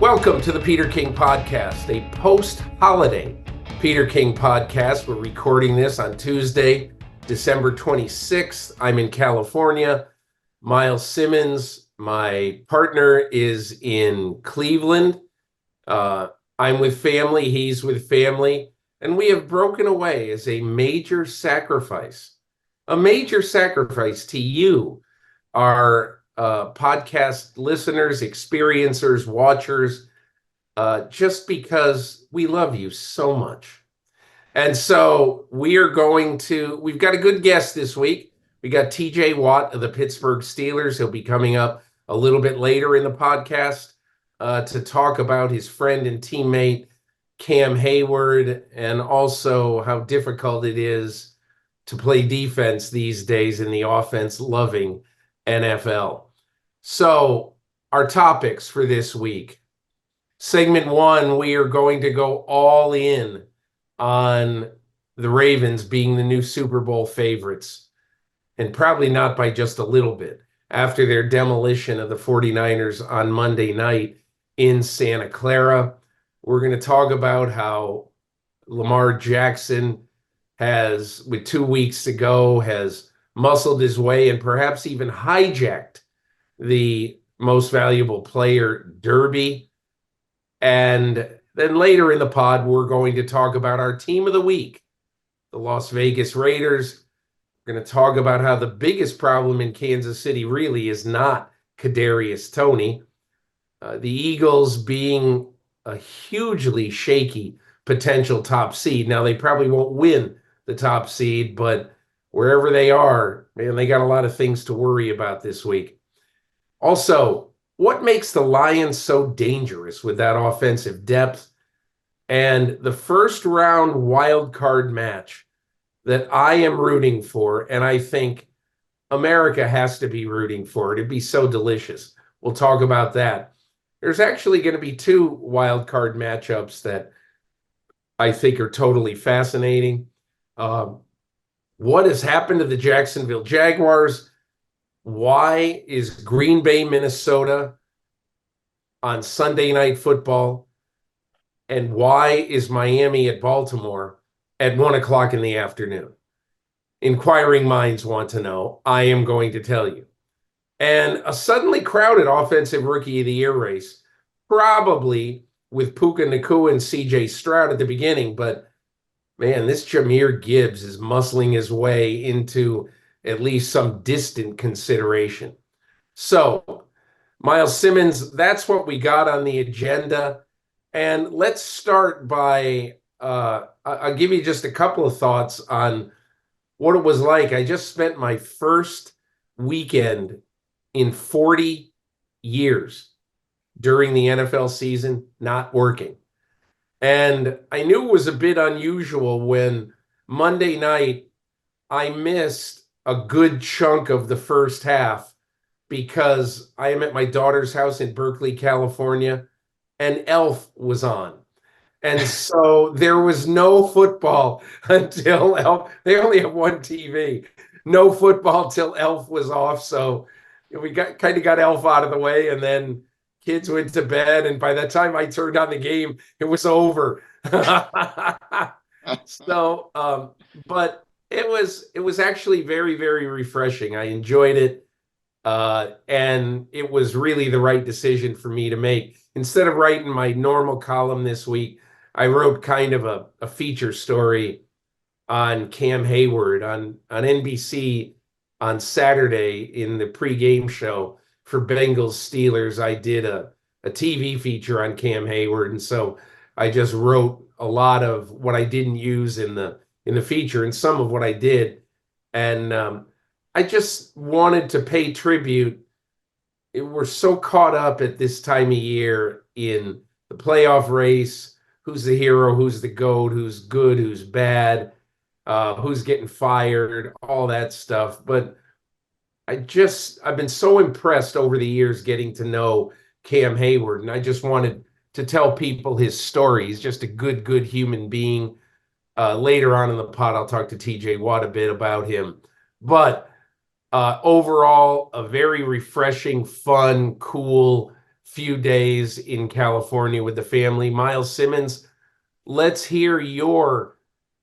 Welcome to the Peter King Podcast, a post-holiday Peter King podcast. We're recording this on Tuesday, December 26th. I'm in California. Myles Simmons, my partner, is in Cleveland. I'm with family, he's with family, and we have broken away as a major sacrifice to you, our podcast listeners, experiencers, watchers, just because we love you so much. And so we've got a good guest this week. We got T.J. Watt of the Pittsburgh Steelers. He'll be coming up a little bit later in the podcast to talk about his friend and teammate, Cam Heyward, and also how difficult it is to play defense these days in the offense-loving NFL. So our topics for this week. Segment one, we are going to go all in on the Ravens being the new Super Bowl favorites, and probably not by just a little bit, after their demolition of the 49ers on Monday night in Santa Clara. We're going to talk about how Lamar Jackson has, with 2 weeks to go, has muscled his way and perhaps even hijacked the most valuable player derby. And then later in the pod, we're going to talk about our team of the week, the Las Vegas Raiders. We're going to talk about how the biggest problem in Kansas City really is not Kadarius Toney. The Eagles being a hugely shaky potential top seed. Now, they probably won't win the top seed, but wherever they are, man, they got a lot of things to worry about this week. Also, what makes the Lions so dangerous with that offensive depth? And the first round wild card match that I am rooting for, and I think America has to be rooting for it. It'd be so delicious. We'll talk about that. There's actually going to be two wild card matchups that I think are totally fascinating. What has happened to the Jacksonville Jaguars? Why is Green Bay, Minnesota on Sunday Night Football? And why is Miami at Baltimore at 1 o'clock in the afternoon? Inquiring minds want to know. I am going to tell you. And a suddenly crowded offensive rookie of the year race, probably with Puka Nacua and C.J. Stroud at the beginning. But, man, this Jahmyr Gibbs is muscling his way into at least some distant consideration. So, Myles Simmons, that's what we got on the agenda. And let's start by, I'll give you just a couple of thoughts on what it was like. I just spent my first weekend in 40 years during the NFL season not working. And I knew it was a bit unusual when Monday night I missed a good chunk of the first half because I am at my daughter's house in Berkeley, California, and Elf was on. And so there was no football until Elf. They only have one TV. No football till Elf was off. So we got Elf out of the way, and then kids went to bed. And by the time I turned on the game, it was over. So, but it was actually very, very refreshing. I enjoyed it. And it was really the right decision for me to make. Instead of writing my normal column this week, I wrote kind of a feature story on Cam Heyward on NBC on Saturday in the pregame show for Bengals Steelers. I did a TV feature on Cam Heyward. And so I just wrote a lot of what I didn't use in the feature and some of what I did. And I just wanted to pay tribute. We're so caught up at this time of year in the playoff race. Who's the hero? Who's the GOAT? Who's good? Who's bad? Who's getting fired? All that stuff. But I've been so impressed over the years getting to know Cam Heyward. And I just wanted to tell people his story. He's just a good human being. Later on in the pod, I'll talk to T.J. Watt a bit about him. But overall, a very refreshing, fun, cool, few days in California with the family. Myles Simmons, let's hear your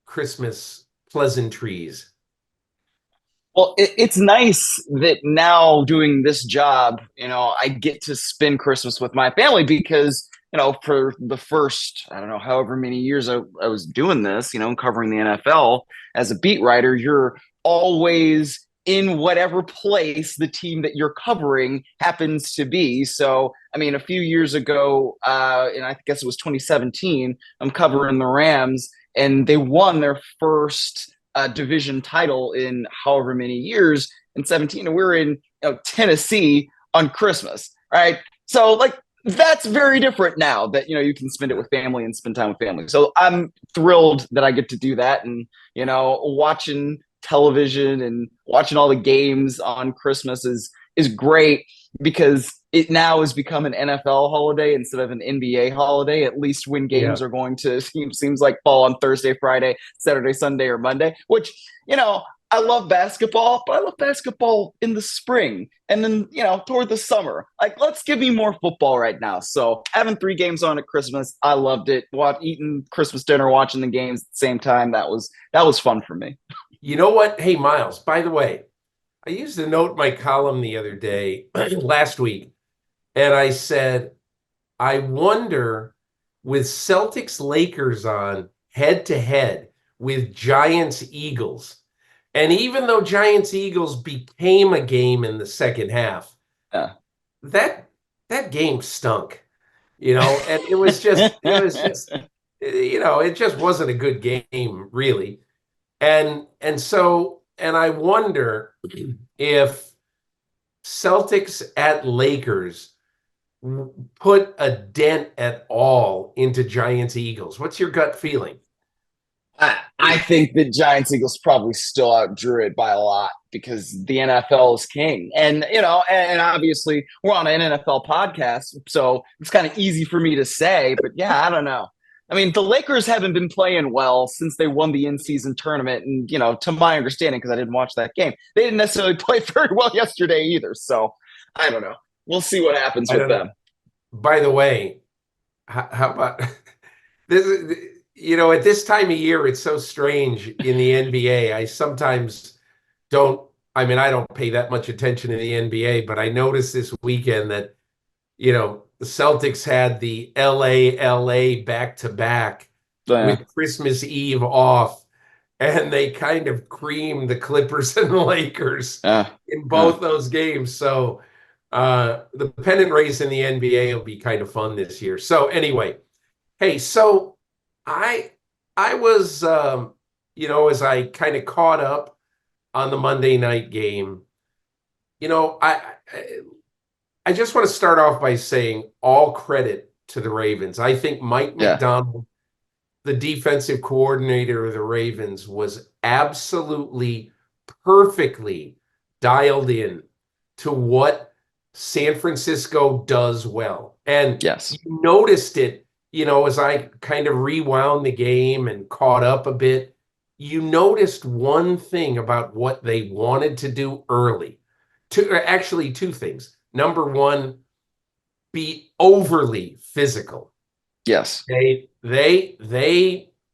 Christmas pleasantries. Well, it's nice that now doing this job, I get to spend Christmas with my family because, for the first, I don't know, however many years I was doing this, covering the NFL as a beat writer, you're always in whatever place the team that you're covering happens to be. So, I mean, a few years ago, and I guess it was 2017, I'm covering the Rams, and they won their first division title in however many years in 17, and we were in Tennessee on Christmas, right? So like that's very different now that you can spend it with family and spend time with family. So I'm thrilled that I get to do that, and watching television and watching all the games on Christmas is great because it now has become an NFL holiday instead of an NBA holiday, at least when Yeah. games are going to seems like fall on Thursday, Friday, Saturday, Sunday, or Monday, which, I love basketball, but I love basketball in the spring and then, toward the summer. Like, let's give me more football right now. So having 3 games on at Christmas, I loved it. Eating Christmas dinner, watching the games at the same time. That was fun for me. You know what? Hey, Myles, by the way, I used a note in my column the other day, last week, and I said, I wonder with Celtics Lakers on head to head with Giants Eagles, and even though Giants Eagles became a game in the second half, Yeah. that game stunk, and it just wasn't a good game, really. And I wonder if Celtics at Lakers put a dent at all into Giants Eagles. What's your gut feeling? I think the Giants Eagles probably still outdrew it by a lot because the NFL is king. And, and obviously we're on an NFL podcast, so it's kind of easy for me to say, but yeah, I don't know. I mean, the Lakers haven't been playing well since they won the in-season tournament. And, to my understanding, because I didn't watch that game, they didn't necessarily play very well yesterday either. So I don't know. We'll see what happens I with don't know. them. By the way, how about this? At this time of year, it's so strange in the NBA. I sometimes don't, I don't pay that much attention to the NBA, but I noticed this weekend that, the Celtics had the LA back to back Yeah. with Christmas Eve off, and they kind of creamed the Clippers and the Lakers Yeah. in both those games. So the pennant race in the NBA will be kind of fun this year. So anyway, hey, so I I was as I kind of caught up on the Monday night game, you know, I just want to start off by saying all credit to the Ravens. I think Mike Yeah. McDonald, the defensive coordinator of the Ravens, was absolutely perfectly dialed in to what San Francisco does well. And Yes. you noticed it, as I kind of rewound the game and caught up a bit. You noticed one thing about what they wanted to do early. Actually, two things. Number one, be overly physical. Yes. They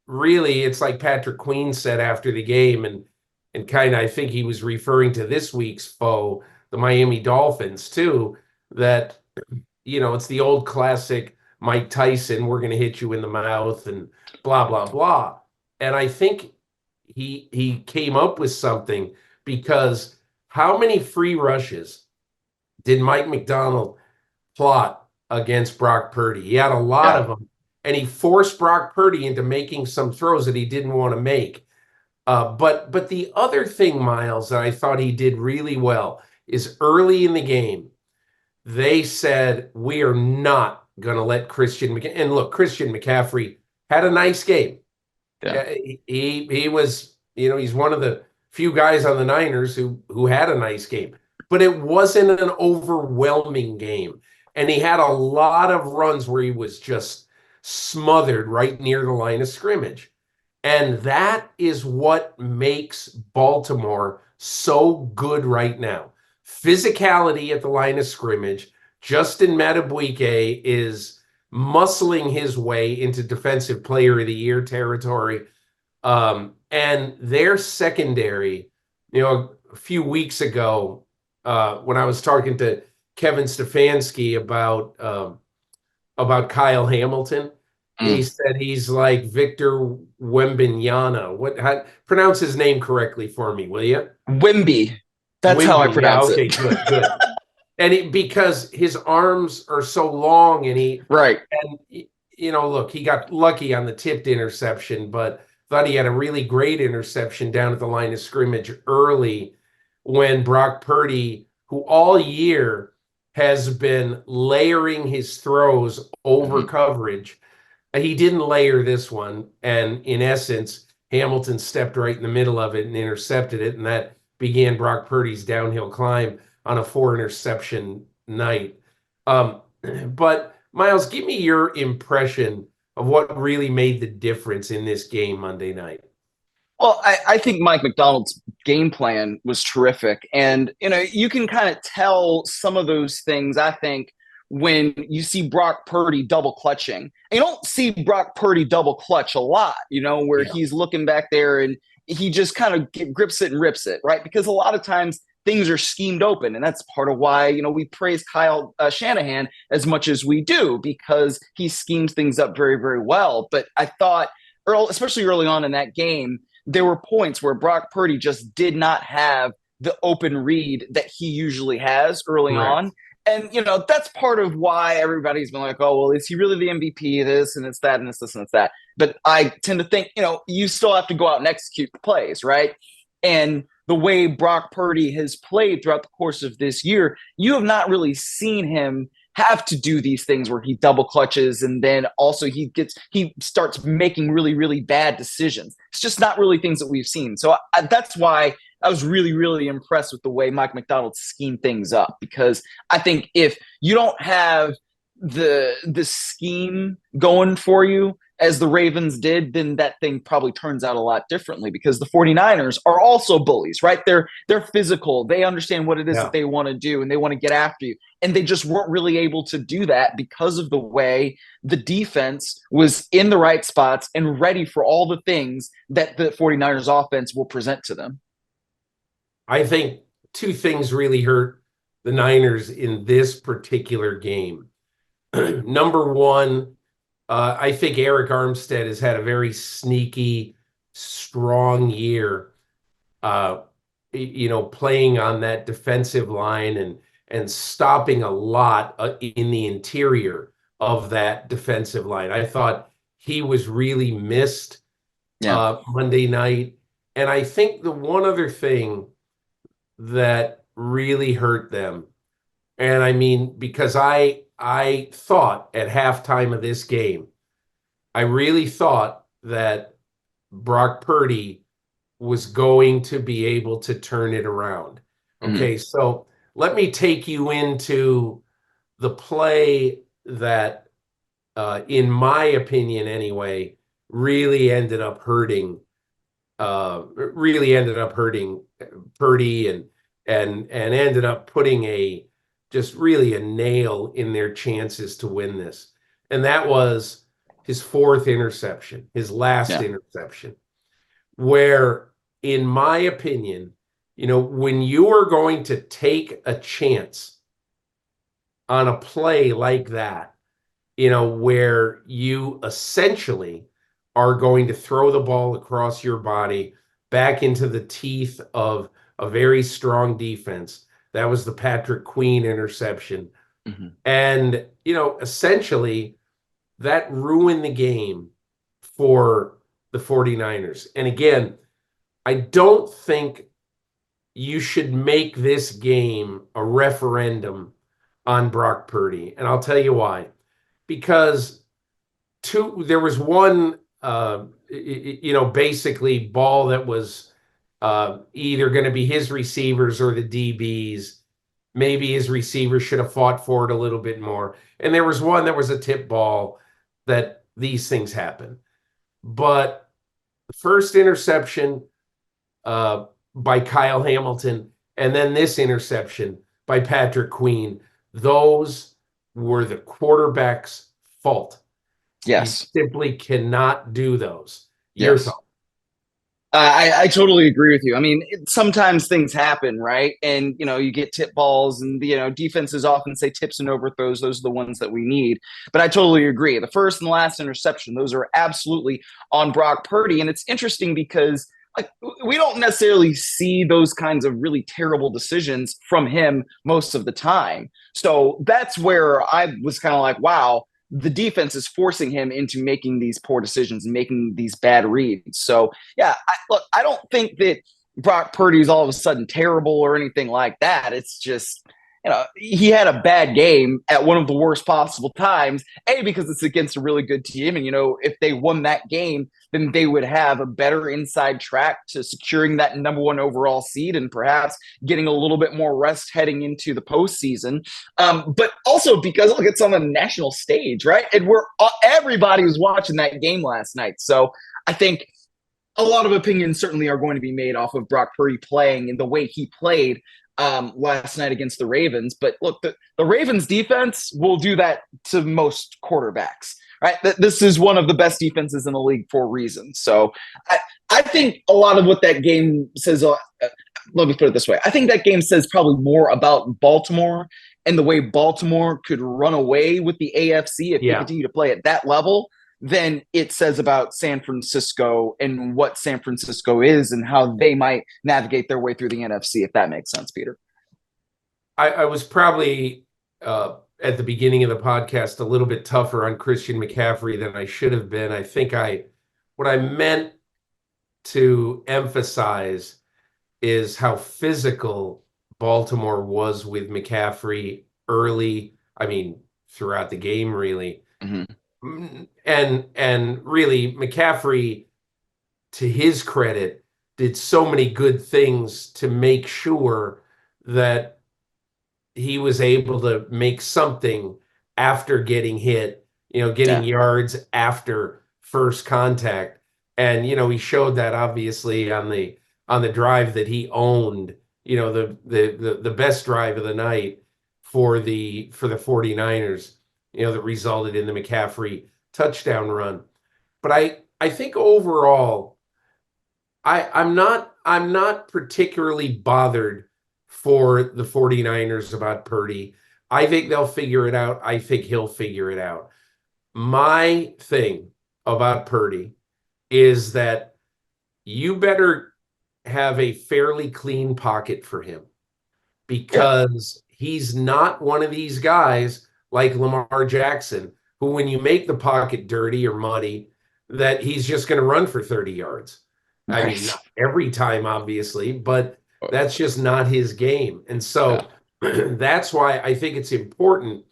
really, it's like Patrick Queen said after the game, and kind of I think he was referring to this week's foe, the Miami Dolphins, too, that it's the old classic Mike Tyson, we're gonna hit you in the mouth and blah blah blah. And I think he came up with something, because how many free rushes did Mike McDonald plot against Brock Purdy? He had a lot Yeah. of them, and he forced Brock Purdy into making some throws that he didn't want to make. But the other thing, Myles, that I thought he did really well is early in the game, they said, we are not going to let Christian McCaffrey. And look, Christian McCaffrey had a nice game. Yeah. He was, he's one of the few guys on the Niners who had a nice game, but it wasn't an overwhelming game. And he had a lot of runs where he was just smothered right near the line of scrimmage. And that is what makes Baltimore so good right now. Physicality at the line of scrimmage, Justin Madubuike is muscling his way into Defensive Player of the Year territory. And their secondary, a few weeks ago, when I was talking to Kevin Stefanski about Kyle Hamilton, he said he's like Victor Wembanyama. Pronounce his name correctly for me, will you? Wimby. That's how I pronounce it. Okay, good. And because his arms are so long, and look, he got lucky on the tipped interception, but thought he had a really great interception down at the line of scrimmage early when Brock Purdy, who all year has been layering his throws over coverage, he didn't layer this one. And in essence, Hamilton stepped right in the middle of it and intercepted it. And that began Brock Purdy's downhill climb on a 4-interception night. But Myles, give me your impression of what really made the difference in this game Monday night. Well, I think Mike Macdonald's game plan was terrific. And, you can kind of tell some of those things, I think, when you see Brock Purdy double clutching. And you don't see Brock Purdy double clutch a lot, where he's looking back there and he just kind of grips it and rips it, right? Because a lot of times things are schemed open. And that's part of why, we praise Kyle Shanahan as much as we do, because he schemes things up very, very well. But I thought, especially early on in that game, there were points where Brock Purdy just did not have the open read that he usually has early on. And, that's part of why everybody's been like, oh, well, is he really the MVP? This and it's that and it's this and it's that. But I tend to think, you still have to go out and execute the plays, right? And the way Brock Purdy has played throughout the course of this year, you have not really seen him have to do these things where he double clutches and then also he starts making really, really bad decisions. It's just not really things that we've seen. So that's why I was really, really impressed with the way Mike Macdonald schemed things up, because I think if you don't have the scheme going for you as the Ravens did, then that thing probably turns out a lot differently, because the 49ers are also bullies, right? They're physical. They understand what it is that they want to do, and they want to get after you. And they just weren't really able to do that because of the way the defense was in the right spots and ready for all the things that the 49ers offense will present to them. I think two things really hurt the Niners in this particular game. Number one, I think Eric Armstead has had a very sneaky, strong year, playing on that defensive line and stopping a lot in the interior of that defensive line. I thought he was really missed Monday night. And I think the one other thing that really hurt them, and I mean, because I thought at halftime of this game, I really thought that Brock Purdy was going to be able to turn it around. Okay, so let me take you into the play that, in my opinion anyway, really ended up hurting Purdy and ended up putting just really a nail in their chances to win this. And that was his fourth interception, his last interception, where, in my opinion, when you are going to take a chance on a play like that, where you essentially are going to throw the ball across your body back into the teeth of a very strong defense. That was the Patrick Queen interception. And, essentially that ruined the game for the 49ers. And again, I don't think you should make this game a referendum on Brock Purdy. And I'll tell you why. Because there was one, basically ball that was either going to be his receivers or the DBs. Maybe his receivers should have fought for it a little bit more. And there was one that was a tip ball that these things happen. But the first interception by Kyle Hamilton, and then this interception by Patrick Queen, those were the quarterback's fault. You Yes. simply cannot do those. Your Yes. thought. I totally agree with you. I mean, sometimes things happen, right? And, you get tip balls and, defenses often say tips and overthrows. Those are the ones that we need. But I totally agree. The first and last interception, those are absolutely on Brock Purdy. And it's interesting because like we don't necessarily see those kinds of really terrible decisions from him most of the time. So that's where I was kind of like, wow, the defense is forcing him into making these poor decisions and making these bad reads. So, yeah, look, I don't think that Brock Purdy is all of a sudden terrible or anything like that. It's just, he had a bad game at one of the worst possible times, because it's against a really good team. And, if they won that game, then they would have a better inside track to securing that number one overall seed and perhaps getting a little bit more rest heading into the postseason. But also because, look, it's on the national stage, right? And everybody was watching that game last night. So I think a lot of opinions certainly are going to be made off of Brock Purdy playing and the way he played last night against the Ravens. But look, the Ravens defense will do that to most quarterbacks, right? This is one of the best defenses in the league for a reason. So I think a lot of what that game says, let me put it this way. I think that game says probably more about Baltimore and the way Baltimore could run away with the AFC if they continue to play at that level than it says about San Francisco and what San Francisco is and how they might navigate their way through the NFC, if that makes sense, Peter. I was probably at the beginning of the podcast a little bit tougher on Christian McCaffrey than I should have been. I think what I meant to emphasize is how physical Baltimore was with McCaffrey early. I mean, throughout the game, really. Mm-hmm. And really, McCaffrey, to his credit, did so many good things to make sure that he was able to make something after getting hit, getting yards after first contact. And, he showed that obviously on the drive that he owned, the best drive of the night for the 49ers, that resulted in the McCaffrey touchdown run. But I think overall, I'm not particularly bothered for the 49ers about Purdy. I think they'll figure it out. I think he'll figure it out. My thing about Purdy is that you better have a fairly clean pocket for him because he's not one of these guys like Lamar Jackson, who when you make the pocket dirty or muddy, that he's just going to run for 30 yards. I mean, not every time, obviously, but that's just not his game. And so that's why I think it's important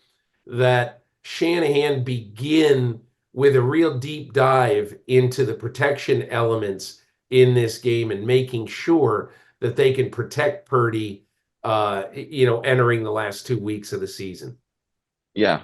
that Shanahan begin with a real deep dive into the protection elements in this game and making sure that they can protect Purdy, entering the last 2 weeks of the season. Yeah,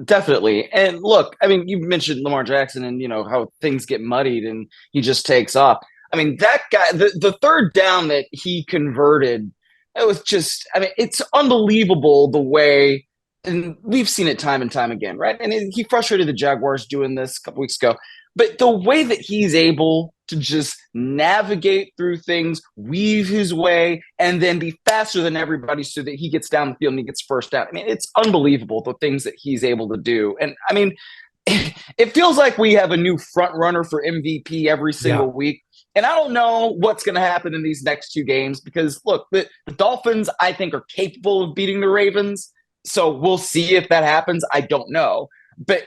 definitely. And look, I mean, you mentioned Lamar Jackson and, how things get muddied and he just takes off. I mean, that guy, the third down that he converted, it was just, I mean, it's unbelievable the way, and we've seen it time and time again, right? And he frustrated the Jaguars doing this a couple weeks ago. But the way that he's able to just navigate through things, weave his way, and then be faster than everybody so that he gets down the field and he gets first down. I mean, it's unbelievable the things that he's able to do. And I mean, it feels like we have a new front runner for MVP every single week. And I don't know what's going to happen in these next 2 games because, look, the Dolphins, I think, are capable of beating the Ravens. So we'll see if that happens. I don't know. But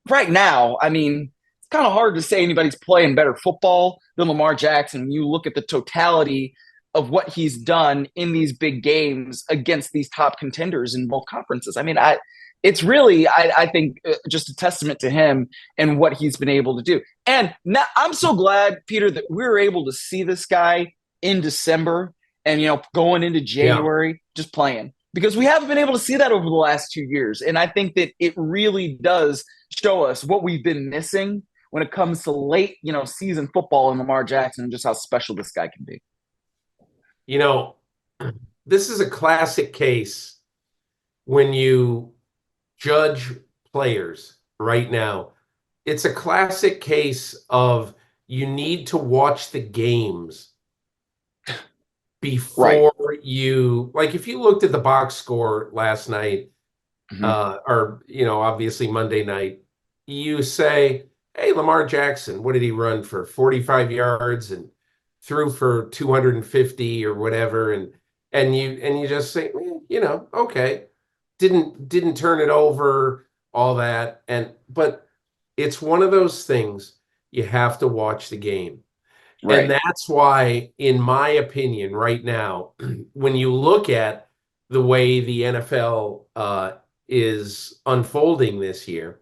right now, I mean, kind of hard to say anybody's playing better football than Lamar Jackson. You look at the totality of what he's done in these big games against these top contenders in both conferences. I mean, it's really, I think, just a testament to him and what he's been able to do. And now, I'm so glad, Peter, that we were able to see this guy in December and, going into January, just playing. Because we haven't been able to see that over the last 2 years. And I think that it really does show us what we've been missing when it comes to late, season football and Lamar Jackson and just how special this guy can be. This is a classic case when you judge players right now, it's a classic case of you need to watch the games Right. before you, like, if you looked at the box score last night, Mhm. or, obviously Monday night, you say, hey, Lamar Jackson, what did he run for? 45 yards and threw for 250 or whatever. And you just say, okay, didn't turn it over, all that. But it's one of those things you have to watch the game. And Right. that's why, in my opinion, right now, when you look at the way the NFL is unfolding this year,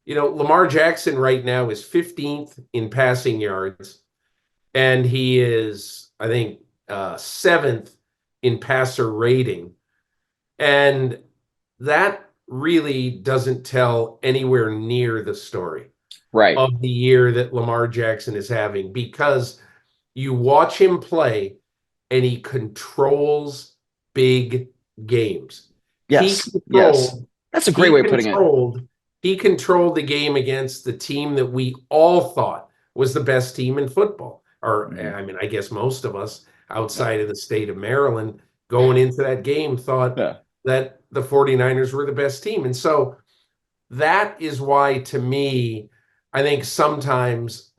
Lamar Jackson right now is 15th in passing yards, and he is, I think, 7th in passer rating. And that really doesn't tell anywhere near the story Right. of the year that Lamar Jackson is having, because you watch him play and he controls big games. He Yes. Yes. controlled, That's a great he way of putting it. controlled, he controlled the game against the team that we all thought was the best team in football. Or, Mhm. I mean, I guess most of us Yeah. outside of the state of Maryland going into that game thought Yeah. that the 49ers were the best team. And so that is why, to me, I think sometimes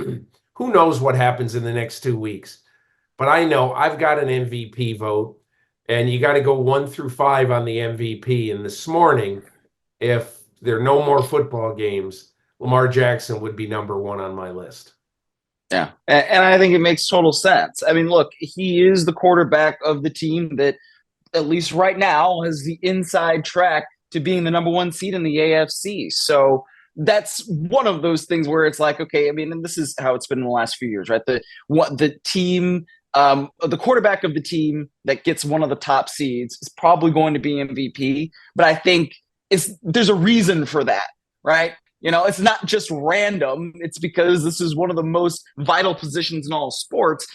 who knows what happens in the next 2 weeks. But I know I've got an MVP vote, and you got to go 1 through 5 on the MVP. And this morning, if there are no more football games, Lamar Jackson would be number one on my list. Yeah. And I think it makes total sense. I mean, look, he is the quarterback of the team that, at least right now, has the inside track to being the number one seed in the AFC. So that's one of those things where it's like, okay, I mean, and this is how it's been in the last few years, right? The team, the quarterback of the team that gets one of the top seeds is probably going to be MVP. But I think there's a reason for that, right? It's not just random. It's because this is one of the most vital positions in all sports.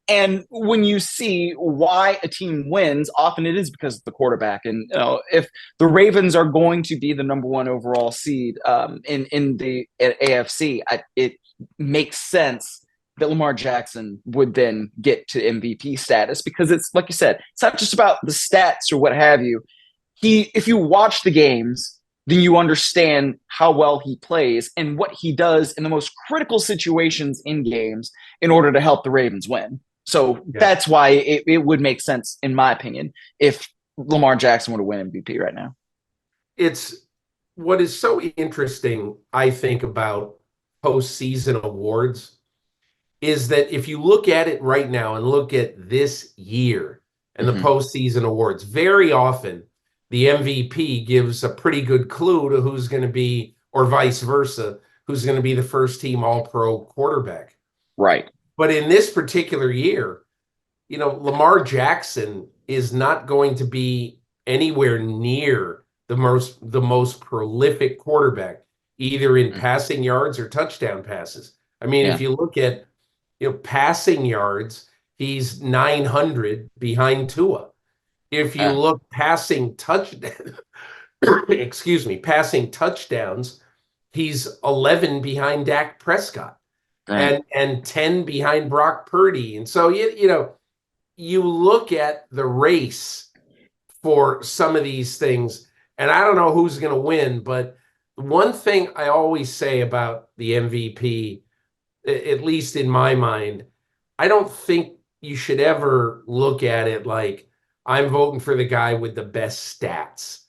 And when you see why a team wins, often it is because of the quarterback. And if the Ravens are going to be the number one overall seed in the AFC, it makes sense that Lamar Jackson would then get to MVP status, because it's like you said, it's not just about the stats or what have you. If you watch the games, then you understand how well he plays and what he does in the most critical situations in games in order to help the Ravens win. So Yeah. that's why it would make sense, in my opinion, if Lamar Jackson were to win MVP right now. It's what is so interesting, I think, about postseason awards is that if you look at it right now and look at this year and the Mm-hmm. postseason awards, very often the MVP gives a pretty good clue to who's going to be, or vice versa, who's going to be the first team All-Pro quarterback. Right. But in this particular year, Lamar Jackson is not going to be anywhere near the most prolific quarterback, either in Mm-hmm. passing yards or touchdown passes. I mean, if Yeah. you look at passing yards, he's 900 behind Tua. If you Yeah. look passing touchdown, excuse me, passing touchdowns, he's 11 behind Dak Prescott Right. and 10 behind Brock Purdy. And so you look at the race for some of these things, and I don't know who's going to win, but one thing I always say about the MVP, at least in my mind, I don't think you should ever look at it like I'm voting for the guy with the best stats.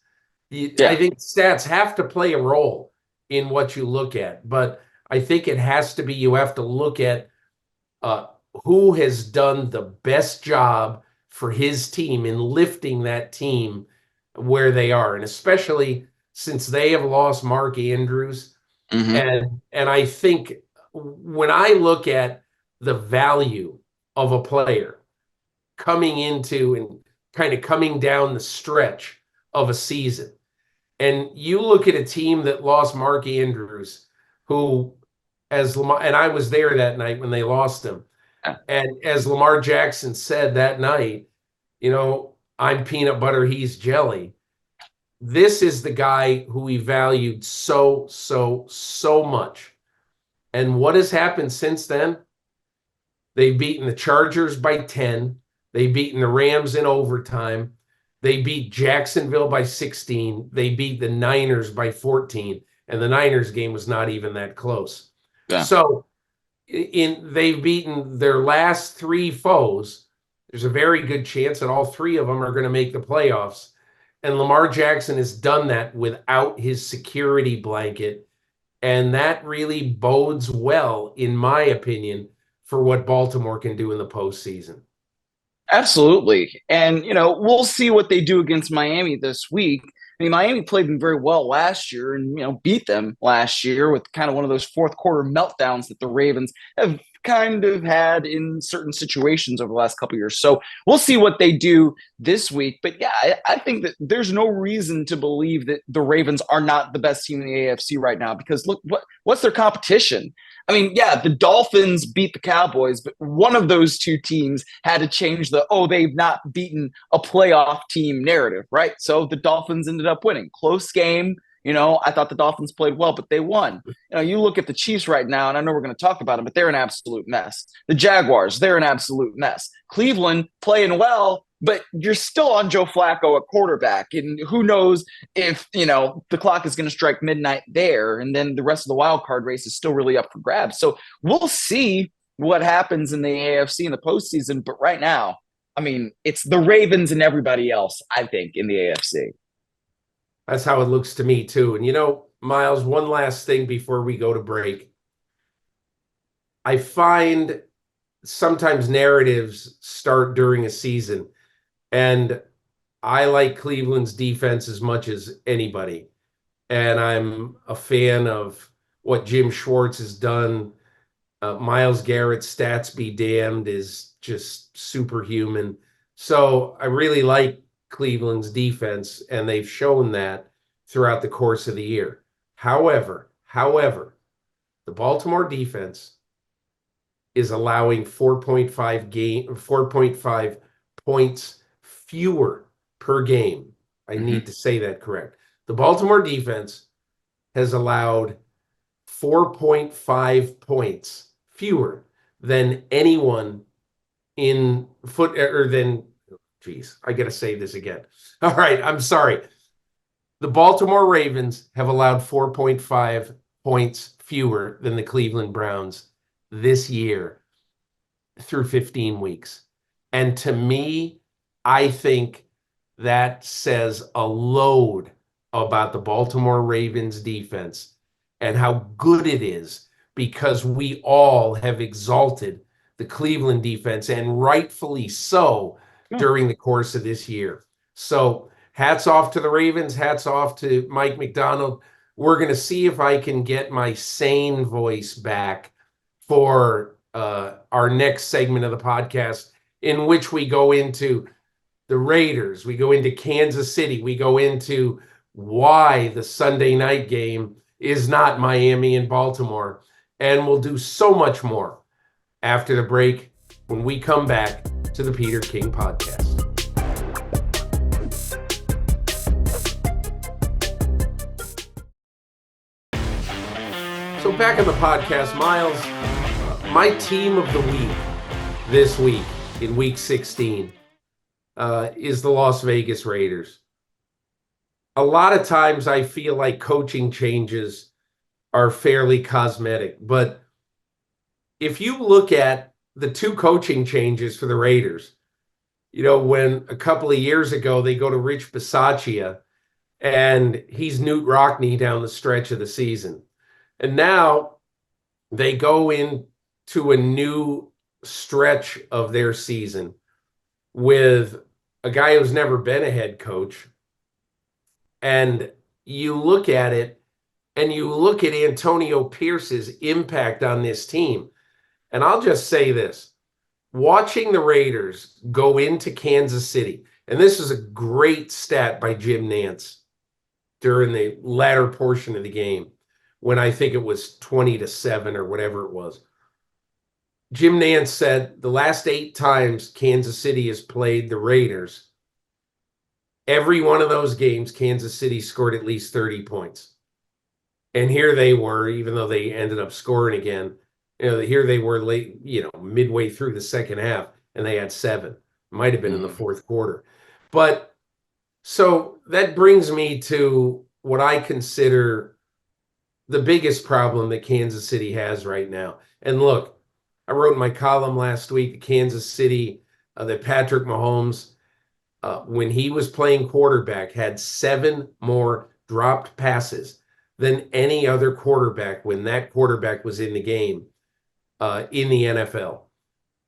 I Yeah. think stats have to play a role in what you look at, but I think it has to be, you have to look at uh, who has done the best job for his team in lifting that team where they are, and especially since they have lost Mark Andrews. Mm-hmm. And I think when I look at the value of a player coming into and kind of coming down the stretch of a season, and you look at a team that lost Mark Andrews, who, as Lamar, and I was there that night when they lost him, Yeah. and as Lamar Jackson said that night, I'm peanut butter, he's jelly. this is the guy who we valued so, so, so much. And what has happened since then? They've beaten the Chargers by 10. They've beaten the Rams in overtime. They beat Jacksonville by 16. They beat the Niners by 14. And the Niners game was not even that close. Yeah. So they've beaten their last three foes. There's a very good chance that all three of them are going to make the playoffs. And Lamar Jackson has done that without his security blanket. And that really bodes well, in my opinion, for what Baltimore can do in the postseason. Absolutely. And, we'll see what they do against Miami this week. I mean, Miami played them very well last year and, beat them last year with kind of one of those fourth quarter meltdowns that the Ravens have kind of had in certain situations over the last couple of years. So we'll see what they do this week. But yeah, I think that there's no reason to believe that the Ravens are not the best team in the AFC right now, because look, what's their competition? I mean, yeah, the Dolphins beat the Cowboys, but one of those two teams had to change they've not beaten a playoff team narrative, right? So the Dolphins ended up winning. Close game. I thought the Dolphins played well, but they won. You look at the Chiefs right now, and I know we're going to talk about them, but they're an absolute mess. The Jaguars, they're an absolute mess. Cleveland playing well, but you're still on Joe Flacco at quarterback. And who knows if, the clock is going to strike midnight there. And then the rest of the wild card race is still really up for grabs. So we'll see what happens in the AFC in the postseason. But right now, I mean, it's the Ravens and everybody else, I think, in the AFC. That's how it looks to me, too. And, Myles, one last thing before we go to break. I find sometimes narratives start during a season. And I like Cleveland's defense as much as anybody. And I'm a fan of what Jim Schwartz has done. Myles Garrett's stats be damned is just superhuman. So I really like Cleveland's defense, and they've shown that throughout the course of the year. However, the Baltimore defense is allowing 4.5 points fewer per game. I need to say that correct. The Baltimore defense has allowed 4.5 points fewer than anyone in I got to say this again. All right, I'm sorry. The Baltimore Ravens have allowed 4.5 points fewer than the Cleveland Browns this year through 15 weeks. And to me, I think that says a load about the Baltimore Ravens defense and how good it is, because we all have exalted the Cleveland defense, and rightfully so, during the course of this year. So hats off to the Ravens, hats off to Mike McDonald. We're going to see if I can get my sane voice back for our next segment of the podcast, in which we go into the Raiders, we go into Kansas City, we go into why the Sunday night game is not Miami and Baltimore, and we'll do so much more after the break when we come back to the Peter King Podcast. So back on the podcast, Myles, my team of the week this week in week 16 is the Las Vegas Raiders. A lot of times I feel like coaching changes are fairly cosmetic, but if you look at the two coaching changes for the Raiders, when a couple of years ago they go to Rich Bisaccia and he's Newt Rockne down the stretch of the season. And now they go into a new stretch of their season with a guy who's never been a head coach. And you look at it and you look at Antonio Pierce's impact on this team. And I'll just say this, watching the Raiders go into Kansas City, and this is a great stat by Jim Nantz during the latter portion of the game, when I think it was 20-7 or whatever it was. Jim Nantz said the last 8 times Kansas City has played the Raiders, Every one of those games, Kansas City scored at least 30 points. And here they were, even though they ended up scoring again, here they were late, midway through the second half, and they had 7. Might have been in the fourth quarter. But so that brings me to what I consider the biggest problem that Kansas City has right now. And look, I wrote in my column last week, Kansas City, that Patrick Mahomes, when he was playing quarterback, had 7 more dropped passes than any other quarterback when that quarterback was in the game in the NFL.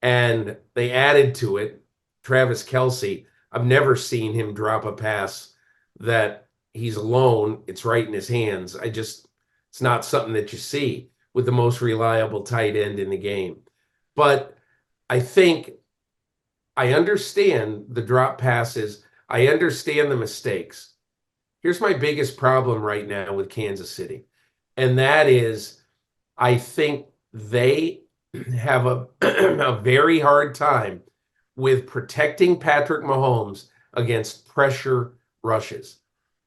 And they added to it Travis Kelce. I've never seen him drop a pass that he's alone. It's right in his hands. It's not something that you see with the most reliable tight end in the game. But I think I understand the drop passes. I understand the mistakes. Here's my biggest problem right now with Kansas City. And that is, I think they have a, a very hard time with protecting Patrick Mahomes against pressure rushes.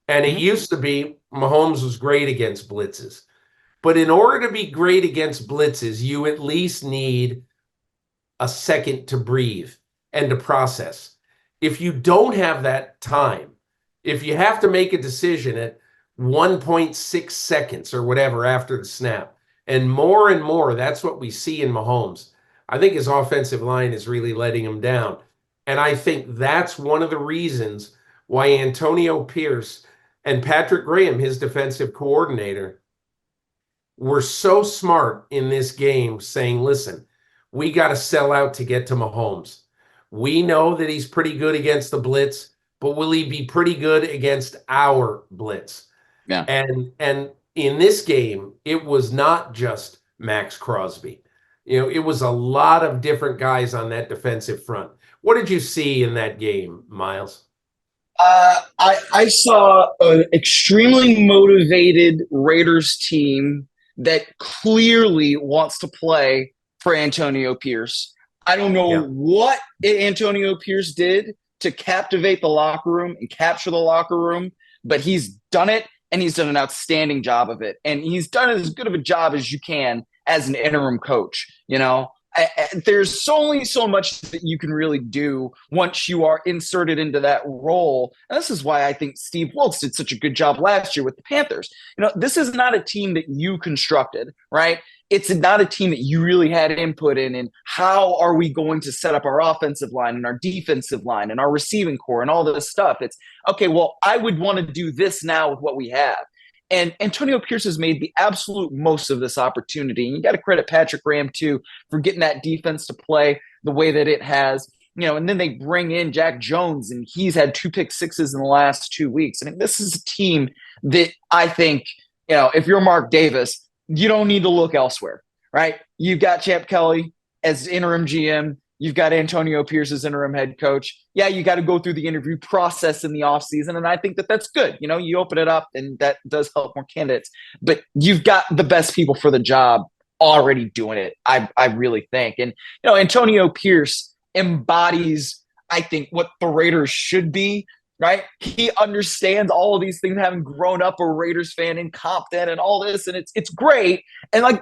And it used to be Mahomes was great against blitzes. But in order to be great against blitzes, you at least need a second to breathe and to process. If you don't have that time, if you have to make a decision at 1.6 seconds or whatever after the snap, and more, that's what we see in Mahomes. I think his offensive line is really letting him down. And I think that's one of the reasons why Antonio Pierce and Patrick Graham, his defensive coordinator, were so smart in this game saying, listen, we got to sell out to get to Mahomes. We know that he's pretty good against the blitz, but will he be pretty good against our blitz? Yeah. And in this game, it was not just Max Crosby. It was a lot of different guys on that defensive front. What did you see in that game, Myles? I saw an extremely motivated Raiders team that clearly wants to play for Antonio Pierce. I don't know what Antonio Pierce did to captivate the locker room and capture the locker room, but he's done it, and he's done an outstanding job of it. And he's done as good of a job as you can as an interim coach. There's only so much that you can really do once you are inserted into that role. And this is why I think Steve Wilks did such a good job last year with the Panthers. This is not a team that you constructed, right? It's not a team that you really had input in. And how are we going to set up our offensive line and our defensive line and our receiving core and all this stuff? It's okay. Well, I would want to do this now with what we have. And Antonio Pierce has made the absolute most of this opportunity. And you got to credit Patrick Graham, too, for getting that defense to play the way that it has. And then they bring in Jack Jones, and he's had 2 pick sixes in the last 2 weeks. I mean, this is a team that I think, if you're Mark Davis, you don't need to look elsewhere, right? You've got Champ Kelly as interim GM. You've got Antonio Pierce as interim head coach. Yeah, you got to go through the interview process in the offseason, and I think that that's good. You open it up, and that does help more candidates. But you've got the best people for the job already doing it, I really think. And, Antonio Pierce embodies, I think, what the Raiders should be, right? He understands all of these things, having grown up a Raiders fan in Compton and all this, and it's great. And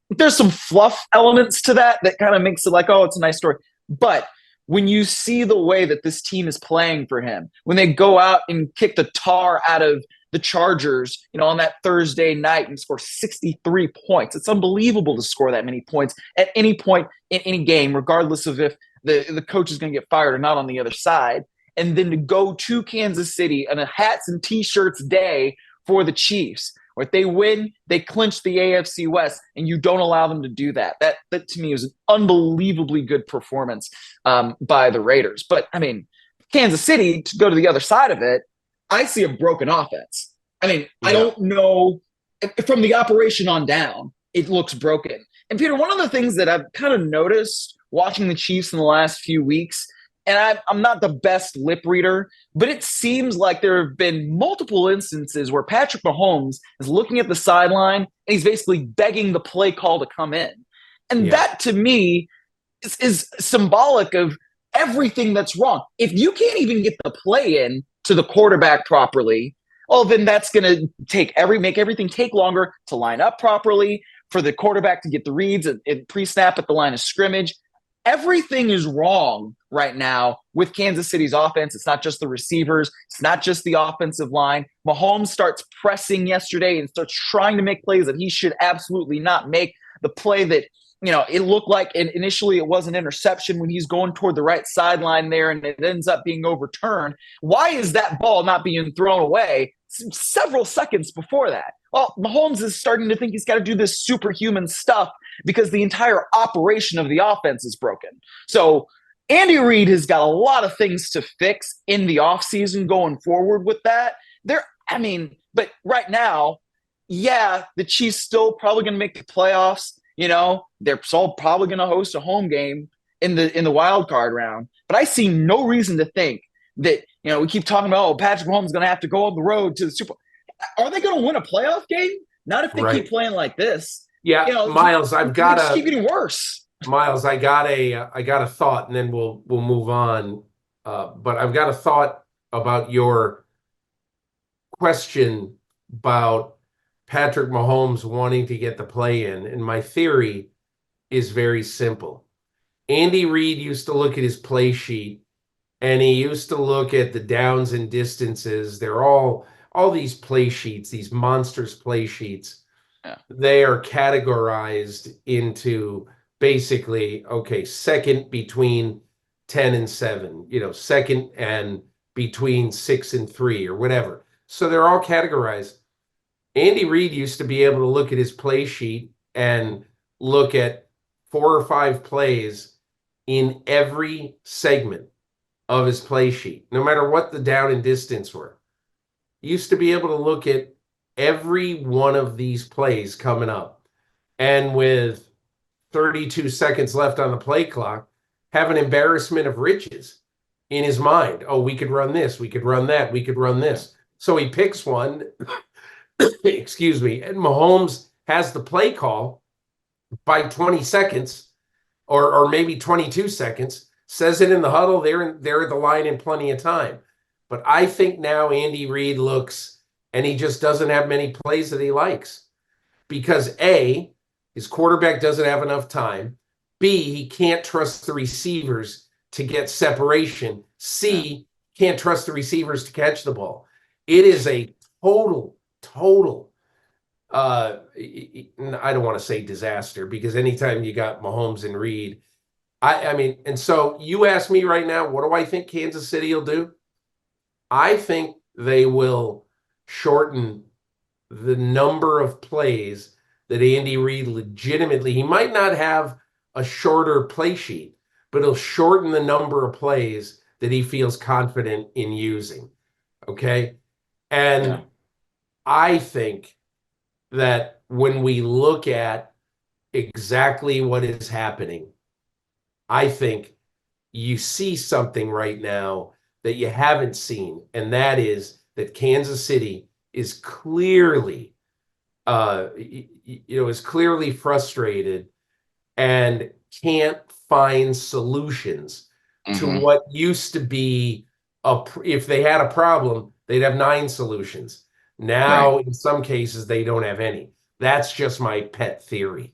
there's some fluff elements to that kind of makes it like, oh, it's a nice story. But when you see the way that this team is playing for him, when they go out and kick the tar out of the Chargers, on that Thursday night and score 63 points, it's unbelievable to score that many points at any point in any game, regardless of if the coach is going to get fired or not on the other side. And then to go to Kansas City on a hats and T-shirts day for the Chiefs. Or if they win, they clinch the AFC West, and you don't allow them to do that. That to me was an unbelievably good performance by the Raiders. But, Kansas City, to go to the other side of it, I see a broken offense. I don't know. From the operation on down, it looks broken. And, Peter, one of the things that I've kind of noticed watching the Chiefs in the last few weeks, and I'm not the best lip reader, but it seems like there have been multiple instances where Patrick Mahomes is looking at the sideline and he's basically begging the play call to come in. And that, to me, is symbolic of everything that's wrong. If you can't even get the play in to the quarterback properly, well, then that's going to make everything take longer to line up properly, for the quarterback to get the reads and pre-snap at the line of scrimmage. Everything is wrong right now with Kansas City's offense. It's not just the receivers. It's not just the offensive line. Mahomes starts pressing yesterday and starts trying to make plays that he should absolutely not make. The play that, it looked like initially it was an interception when he's going toward the right sideline there, and it ends up being overturned. Why is that ball not being thrown away several seconds before that? Well, Mahomes is starting to think he's got to do this superhuman stuff because the entire operation of the offense is broken. So Andy Reid has got a lot of things to fix in the offseason going forward with that. But right now, yeah, the Chiefs still probably going to make the playoffs. They're still probably going to host a home game in the wild card round. But I see no reason to think that, we keep talking about, Patrick Mahomes is going to have to go on the road to the Super Bowl. Are they going to win a playoff game? Not if they keep playing like this. Yeah, Miles, I've got to keep getting worse. Miles, I got a thought, and then we'll move on. But I've got a thought about your question about Patrick Mahomes wanting to get the play in, and my theory is very simple. Andy Reid used to look at his play sheet, and he used to look at the downs and distances. They're all these play sheets, these monsters play sheets. Yeah. They are categorized into basically, second between 10 and 7, second and between 6 and 3 or whatever. So they're all categorized. Andy Reid used to be able to look at his play sheet and look at 4 or 5 plays in every segment of his play sheet, no matter what the down and distance were. He used to be able to look at every one of these plays coming up, and with 32 seconds left on the play clock, have an embarrassment of riches in his mind. Oh, we could run this, we could run that, we could run this. So he picks one, excuse me, and Mahomes has the play call by 20 seconds or maybe 22 seconds, says it in the huddle, they're at the line in plenty of time. But I think now Andy Reid looks, and he just doesn't have many plays that he likes. Because A, his quarterback doesn't have enough time. B, he can't trust the receivers to get separation. C, can't trust the receivers to catch the ball. It is a total, I don't want to say disaster, because anytime you got Mahomes and Reid, and so you ask me right now, what do I think Kansas City will do? I think they will shorten the number of plays that Andy Reid legitimately, he might not have a shorter play sheet, but he'll shorten the number of plays that he feels confident in using. Okay. And I think that when we look at exactly what is happening, I think you see something right now that you haven't seen, and that is that Kansas City is clearly, is clearly frustrated and can't find solutions to what used to be if they had a problem, they'd have 9 solutions. Now, in some cases, they don't have any. That's just my pet theory.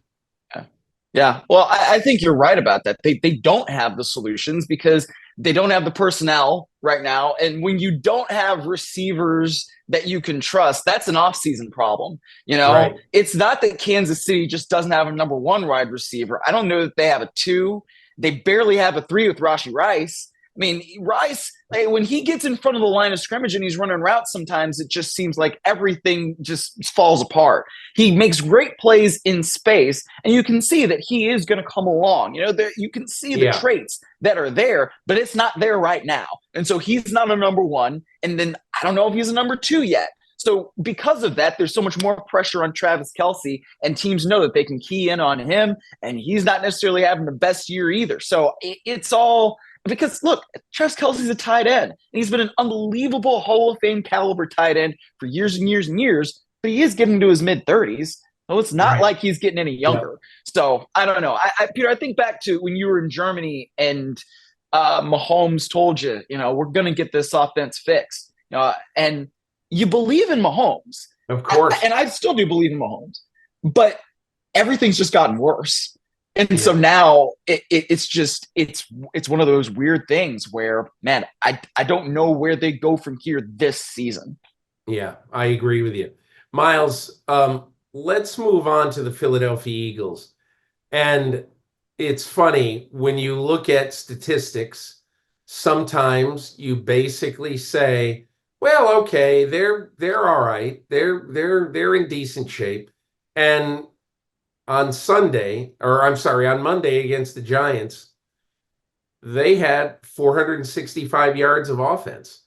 Yeah. Well, I think you're right about that. They don't have the solutions because they don't have the personnel right now. And when you don't have receivers that you can trust, that's an offseason problem. It's not that Kansas City just doesn't have a number 1 wide receiver. I don't know that they have a 2. They barely have a 3 with Rashee Rice. I mean, Rice, when he gets in front of the line of scrimmage and he's running routes, sometimes it just seems like everything just falls apart. He makes great plays in space, and you can see that he is going to come along. You can see the traits that are there, but it's not there right now. And so he's not a number 1. And then I don't know if he's a number 2 yet. So because of that, there's so much more pressure on Travis Kelce, and teams know that they can key in on him, and he's not necessarily having the best year either. So it's all – because, look, Travis Kelce's a tight end, and he's been an unbelievable Hall of Fame caliber tight end for years and years and years, but he is getting to his mid-30s. So it's not like he's getting any younger. So I don't know. Peter, I think back to when you were in Germany and Mahomes told you, we're going to get this offense fixed. And you believe in Mahomes. Of course. And I still do believe in Mahomes, but everything's just gotten worse. And so Yeah. now it's one of those weird things where, man, I don't know where they go from here this season. Yeah, I agree with you. Miles, let's move on to the Philadelphia Eagles. And it's funny when you look at statistics, sometimes you basically say, well, okay, they're all right. They're in decent shape. And on Sunday, or I'm sorry, on Monday against the Giants, they had 465 yards of offense.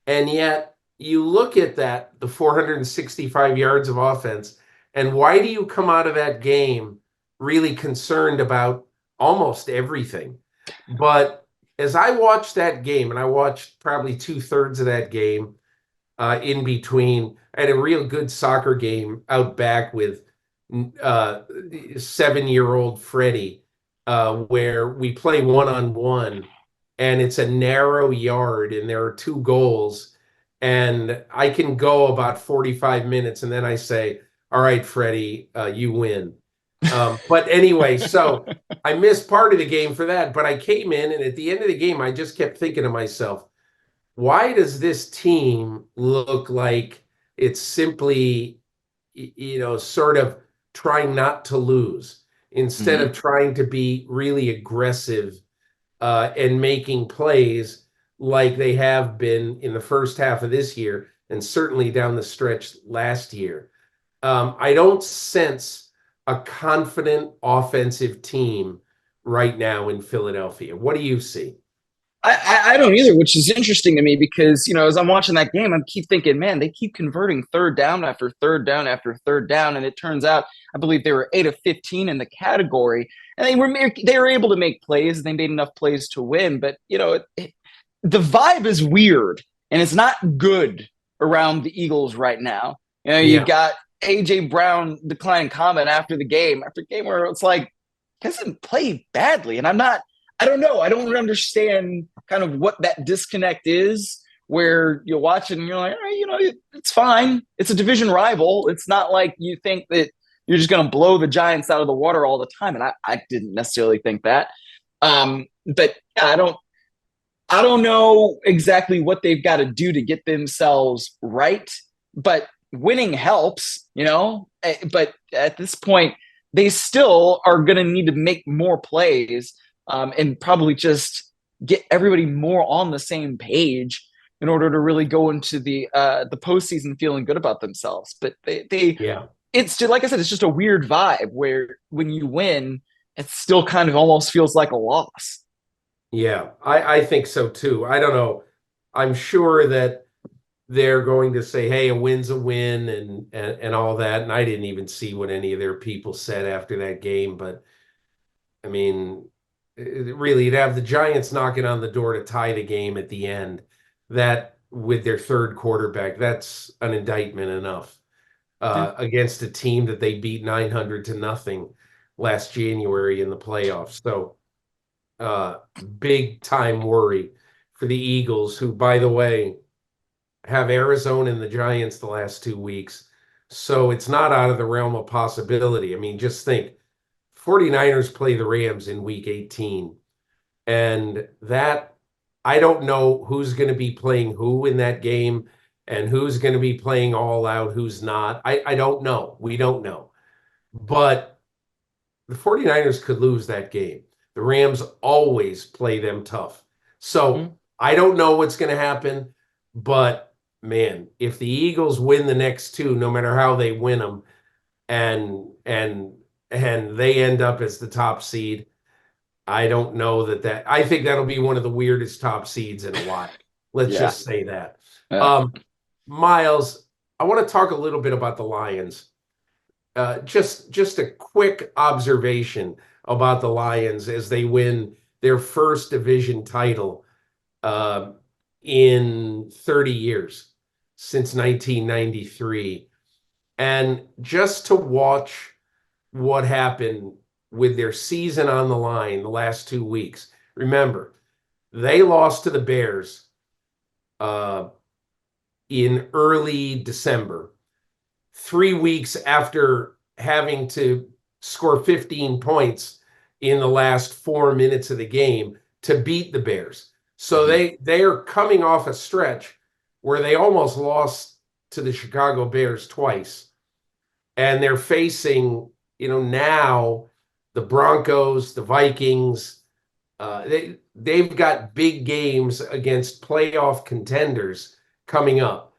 And yet you look at that, the 465 yards of offense, and why do you come out of that game really concerned about almost everything? But as I watched that game, and I watched probably 2/3 of that game in between, I had a real good soccer game out back with 7-year-old Freddie, where we play one-on-one, and it's a narrow yard, and there are two goals, and I can go about 45 minutes, and then I say, all right, Freddie, you win. But anyway, so I missed part of the game for that, but I came in, and at the end of the game, I just kept thinking to myself, why does this team look like it's simply, sort of trying not to lose instead Mm-hmm. of trying to be really aggressive and making plays like they have been in the first half of this year and certainly down the stretch last year? I don't sense a confident offensive team right now in Philadelphia. What do you see? I don't either, which is interesting to me because, as I'm watching that game, I keep thinking, man, they keep converting third down after third down after third down. And it turns out, I believe they were 8 of 15 in the category. And they were able to make plays. They made enough plays to win. But, the vibe is weird and it's not good around the Eagles right now. You Yeah, got A.J. Brown declining comment after the game, where it's like, he hasn't played badly. And I don't know. I don't understand kind of what that disconnect is where you're watching and you're like, all right, it's fine. It's a division rival. It's not like you think that you're just going to blow the Giants out of the water all the time. And I didn't necessarily think that. But yeah, I don't know exactly what they've got to do to get themselves right, but winning helps, But at this point, they still are going to need to make more plays and probably just get everybody more on the same page in order to really go into the postseason feeling good about themselves. But yeah. it's just, like I said, it's just a weird vibe where when you win, it still kind of almost feels like a loss. Yeah, I think so too. I don't know. I'm sure that they're going to say, hey, a win's a win and all that. And I didn't even see what any of their people said after that game. But I mean, really, to have the Giants knocking on the door to tie the game at the end, that with their third quarterback, that's an indictment enough Yeah. against a team that they beat 900-0 last January in the playoffs. So uh, big time worry for the Eagles, who, by the way, have Arizona and the Giants the last 2 weeks. So it's not out of the realm of possibility. I mean, just think 49ers play the Rams in week 18. And that, I don't know who's going to be playing who in that game and who's going to be playing all out, who's not. I don't know. We don't know. But the 49ers could lose that game. The Rams always play them tough. So Mm-hmm. I don't know what's going to happen, but man, if the Eagles win the next two, no matter how they win them, and and and they end up as the top seed, I don't know that I think that'll be one of the weirdest top seeds in a while. Let's Yeah. just say that. Yeah. Um, Miles, I want to talk a little bit about the Lions. Just a quick observation about the Lions as they win their first division title uh, in 30 years since 1993. And just to watch what happened with their season on the line the last 2 weeks. Remember, They lost to the Bears in early December, 3 weeks after having to score 15 points in the last 4 minutes of the game to beat the Bears. So they are coming off a stretch where they almost lost to the Chicago Bears twice. And they're facing, now the Broncos, the Vikings. They've got big games against playoff contenders coming up.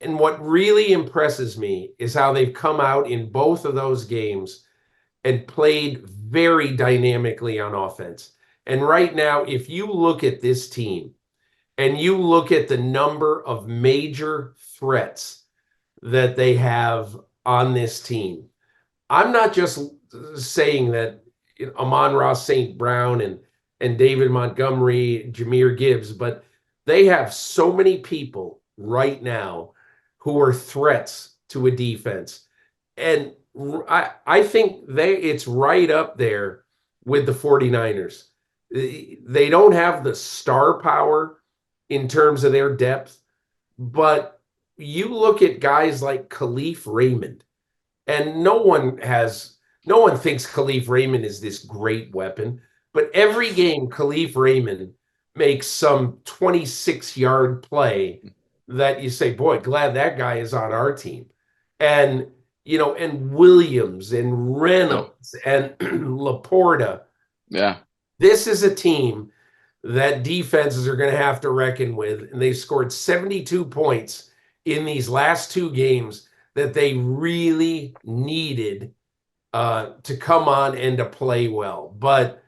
And what really impresses me is how they've come out in both of those games and played very dynamically on offense. And right now, if you look at this team and you look at the number of major threats that they have on this team, I'm not just saying that Amon-Ra St. Brown and David Montgomery, Jahmyr Gibbs, but they have so many people right now who are threats to a defense. And I think it's right up there with the 49ers. They don't have the star power in terms of their depth, but you look at guys like Khalif Raymond, and no one thinks Khalif Raymond is this great weapon, but every game Khalif Raymond makes some 26-yard play that you say, boy, glad that guy is on our team. And and Williams and Reynolds and Laporta. Yeah. This is a team that defenses are going to have to reckon with. And they scored 72 points in these last two games that they really needed to come on and to play well. But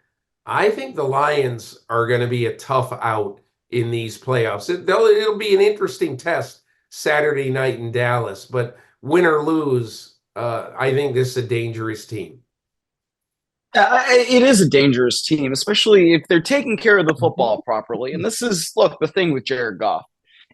I think the Lions are going to be a tough out in these playoffs. It'll be an interesting test Saturday night in Dallas, but win or lose, I think this is a dangerous team. It is a dangerous team, especially if they're taking care of the football properly. And this is, look, the thing with Jared Goff.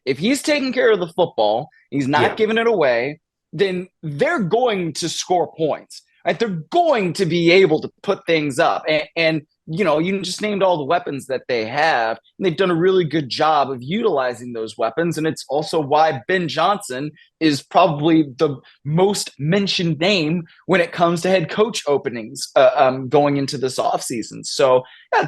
If he's taking care of the football, he's not giving it away, then they're going to score points. Right? They're going to be able to put things up. And you just named all the weapons that they have, and they've done a really good job of utilizing those weapons. And it's also why Ben Johnson is probably the most mentioned name when it comes to head coach openings going into this offseason. So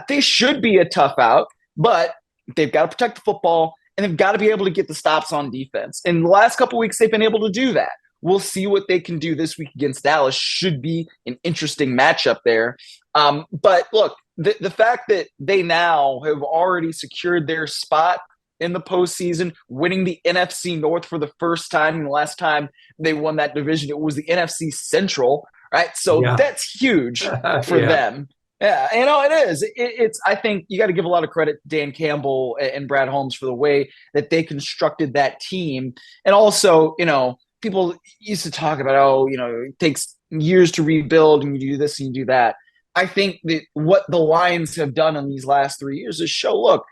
they should be a tough out, but they've got to protect the football and they've got to be able to get the stops on defense. In the last couple of weeks, they've been able to do that. We'll see what they can do this week against Dallas. Should be an interesting matchup there. But look, the fact that they now have already secured their spot in the postseason, winning the NFC North for the first time. And the last time they won that division, it was the NFC Central, right? So that's huge for them. Yeah, it is. It's. I think you got to give a lot of credit to Dan Campbell and Brad Holmes for the way that they constructed that team. And also, people used to talk about, it takes years to rebuild and you do this and you do that. I think that what the Lions have done in these last 3 years is show, look,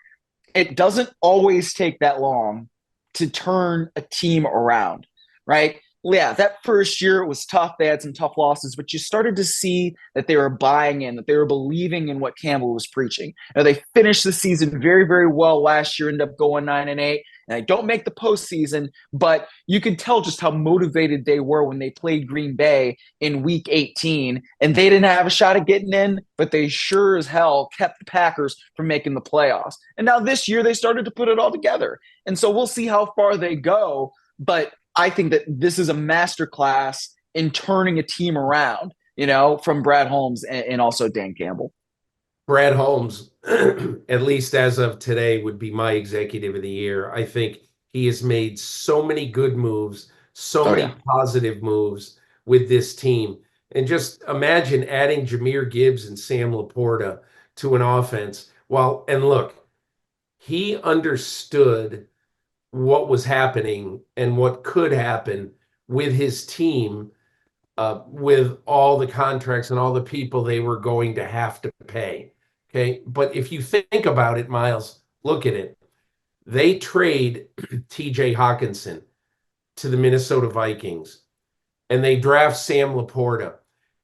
it doesn't always take that long to turn a team around, right? Yeah, that first year it was tough. They had some tough losses, but you started to see that they were buying in, that they were believing in what Campbell was preaching. Now, they finished the season very, very well last year, ended up going 9-8. And they don't make the postseason, but you could tell just how motivated they were when they played Green Bay in Week 18. And they didn't have a shot at getting in, but they sure as hell kept the Packers from making the playoffs. And now this year they started to put it all together. And so we'll see how far they go. But I think that this is a masterclass in turning a team around, from Brad Holmes and also Dan Campbell. Brad Holmes, at least as of today, would be my executive of the year. I think he has made so many good moves, so many positive moves with this team. And just imagine adding Jahmyr Gibbs and Sam Laporta to an offense. And look, he understood what was happening and what could happen with his team, with all the contracts and all the people they were going to have to pay. Okay. But if you think about it, Miles, look at it. They trade T.J. Hawkinson to the Minnesota Vikings and they draft Sam Laporta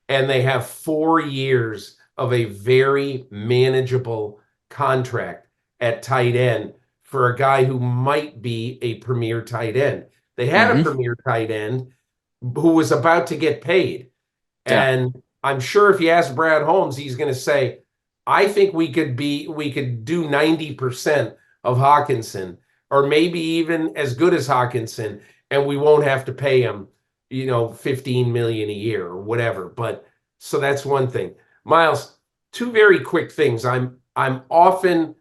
and they have 4 years of a very manageable contract. at tight end for a guy who might be a premier tight end. They had a premier tight end who was about to get paid. Yeah. And I'm sure if you ask Brad Holmes, he's going to say, I think we could do 90% of Hawkinson, or maybe even as good as Hawkinson, and we won't have to pay him, 15 million a year or whatever. But so that's one thing. Myles, two very quick things. I'm often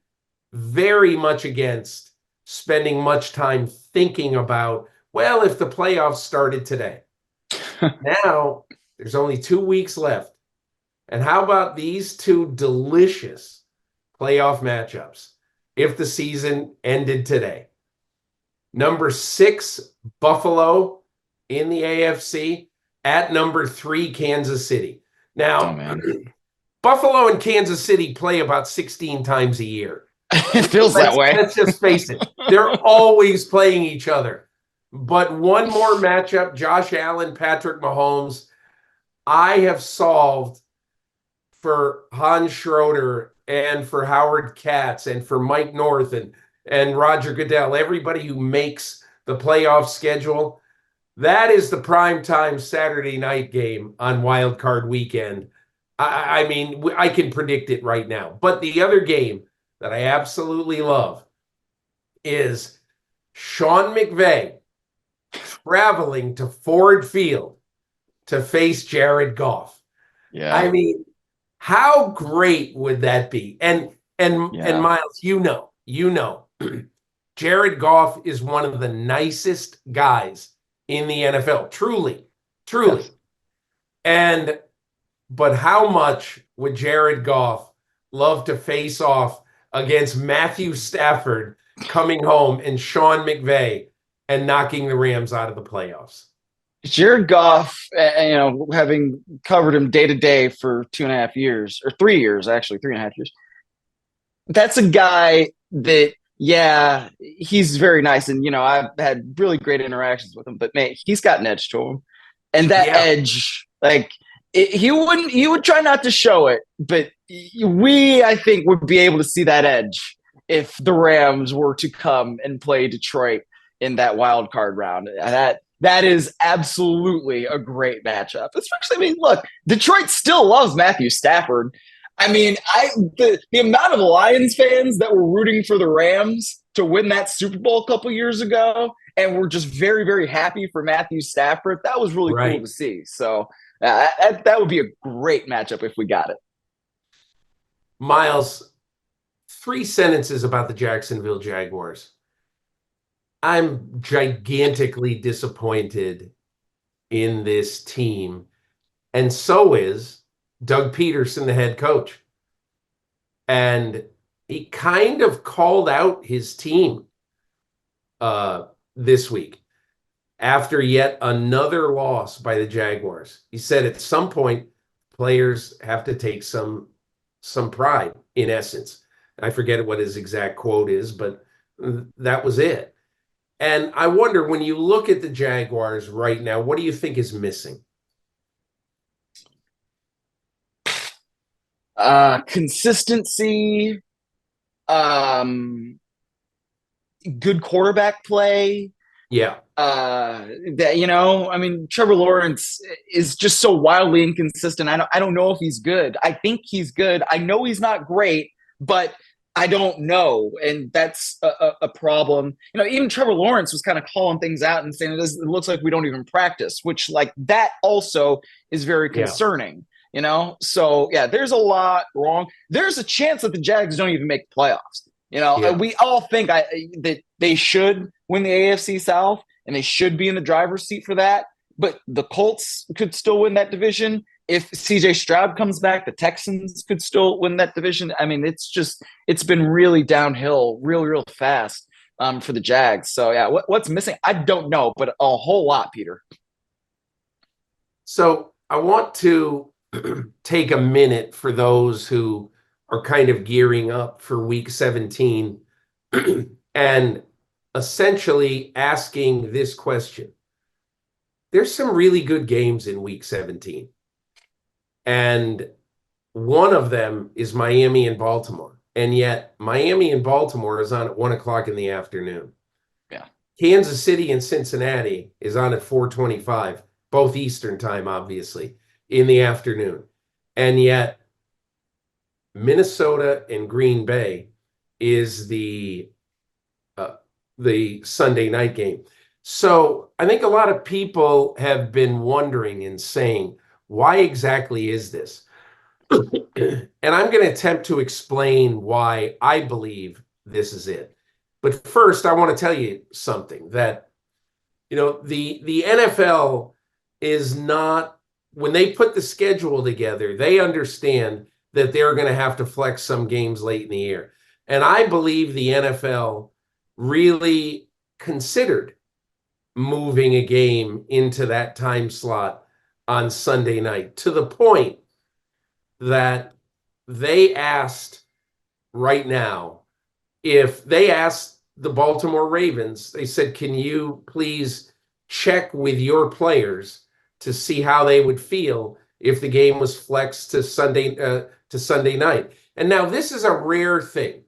very much against spending much time thinking about, well, if the playoffs started today. Now there's only 2 weeks left. And how about these two delicious playoff matchups if the season ended today? Number 6, Buffalo in the AFC at number 3, Kansas City. Now, Buffalo and Kansas City play about 16 times a year. It feels that way. Let's just face it. They're always playing each other. But one more matchup, Josh Allen, Patrick Mahomes. I have solved for Hans Schroeder and for Howard Katz and for Mike North and Roger Goodell, everybody who makes the playoff schedule. That is the primetime Saturday night game on Wild Card Weekend. I mean, I can predict it right now. But the other game that I absolutely love is Sean McVay traveling to Ford Field to face Jared Goff. Yeah. I mean, how great would that be? And Myles, you know, Jared Goff is one of the nicest guys in the NFL. Truly. Yes. But how much would Jared Goff love to face off against Matthew Stafford coming home and Sean McVay and knocking the Rams out of the playoffs? Jared Goff, having covered him day to day for 2.5 years, or 3 years, actually, 3.5 years. That's a guy that, yeah, he's very nice. And, I've had really great interactions with him, but man, he's got an edge to him. And that edge, he would try not to show it, but I think, would be able to see that edge if the Rams were to come and play Detroit in that wild card round. That is absolutely a great matchup. Especially, look, Detroit still loves Matthew Stafford. The amount of Lions fans that were rooting for the Rams to win that Super Bowl a couple years ago and were just very, very happy for Matthew Stafford, that was really cool to see. So that would be a great matchup if we got it. Myles, 3 sentences about the Jacksonville Jaguars. I'm gigantically disappointed in this team, and so is Doug Peterson, the head coach. And he kind of called out his team this week after yet another loss by the Jaguars. He said at some point, players have to take some pride, in essence. I forget what his exact quote is, but that was it. And I wonder, when you look at the Jaguars right now, what do you think is missing? Consistency, good quarterback play. Yeah. Trevor Lawrence is just so wildly inconsistent. I don't know if he's good. I think he's good. I know he's not great, but I don't know. And that's a problem. Even Trevor Lawrence was kind of calling things out and saying, it looks like we don't even practice, which that also is very concerning. So yeah, there's a lot wrong. There's a chance that the Jags don't even make the playoffs. We all think that they should win the AFC South and they should be in the driver's seat for that. But the Colts could still win that division. If CJ Stroud comes back, the Texans could still win that division. It's been really downhill real fast for the Jags. So yeah, what's missing? I don't know, but a whole lot, Peter. So I want to take a minute for those who are kind of gearing up for week 17 and essentially asking this question. There's some really good games in week 17. And one of them is Miami and Baltimore. and yet Miami and Baltimore is on at 1 o'clock in the afternoon. Yeah. Kansas City and Cincinnati is on at 4:25, both Eastern time, obviously, in the afternoon. And yet Minnesota and Green Bay is the Sunday night game. So I think a lot of people have been wondering and saying, why exactly is this? And I'm going to attempt to explain why I believe this is it. But first, I want to tell you something that, the NFL is not, when they put the schedule together, they understand that they're going to have to flex some games late in the year. And I believe the NFL really considered moving a game into that time slot on Sunday night, to the point that they asked right now, if they asked the Baltimore Ravens, they said, can you please check with your players to see how they would feel if the game was flexed to Sunday night. And now this is a rare thing.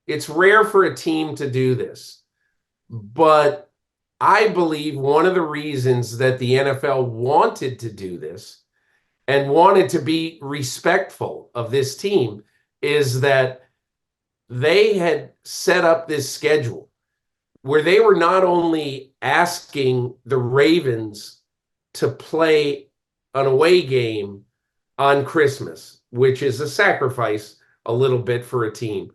It's rare for a team to do this. But I believe one of the reasons that the NFL wanted to do this and wanted to be respectful of this team is that they had set up this schedule where they were not only asking the Ravens to play an away game on Christmas, which is a sacrifice a little bit for a team,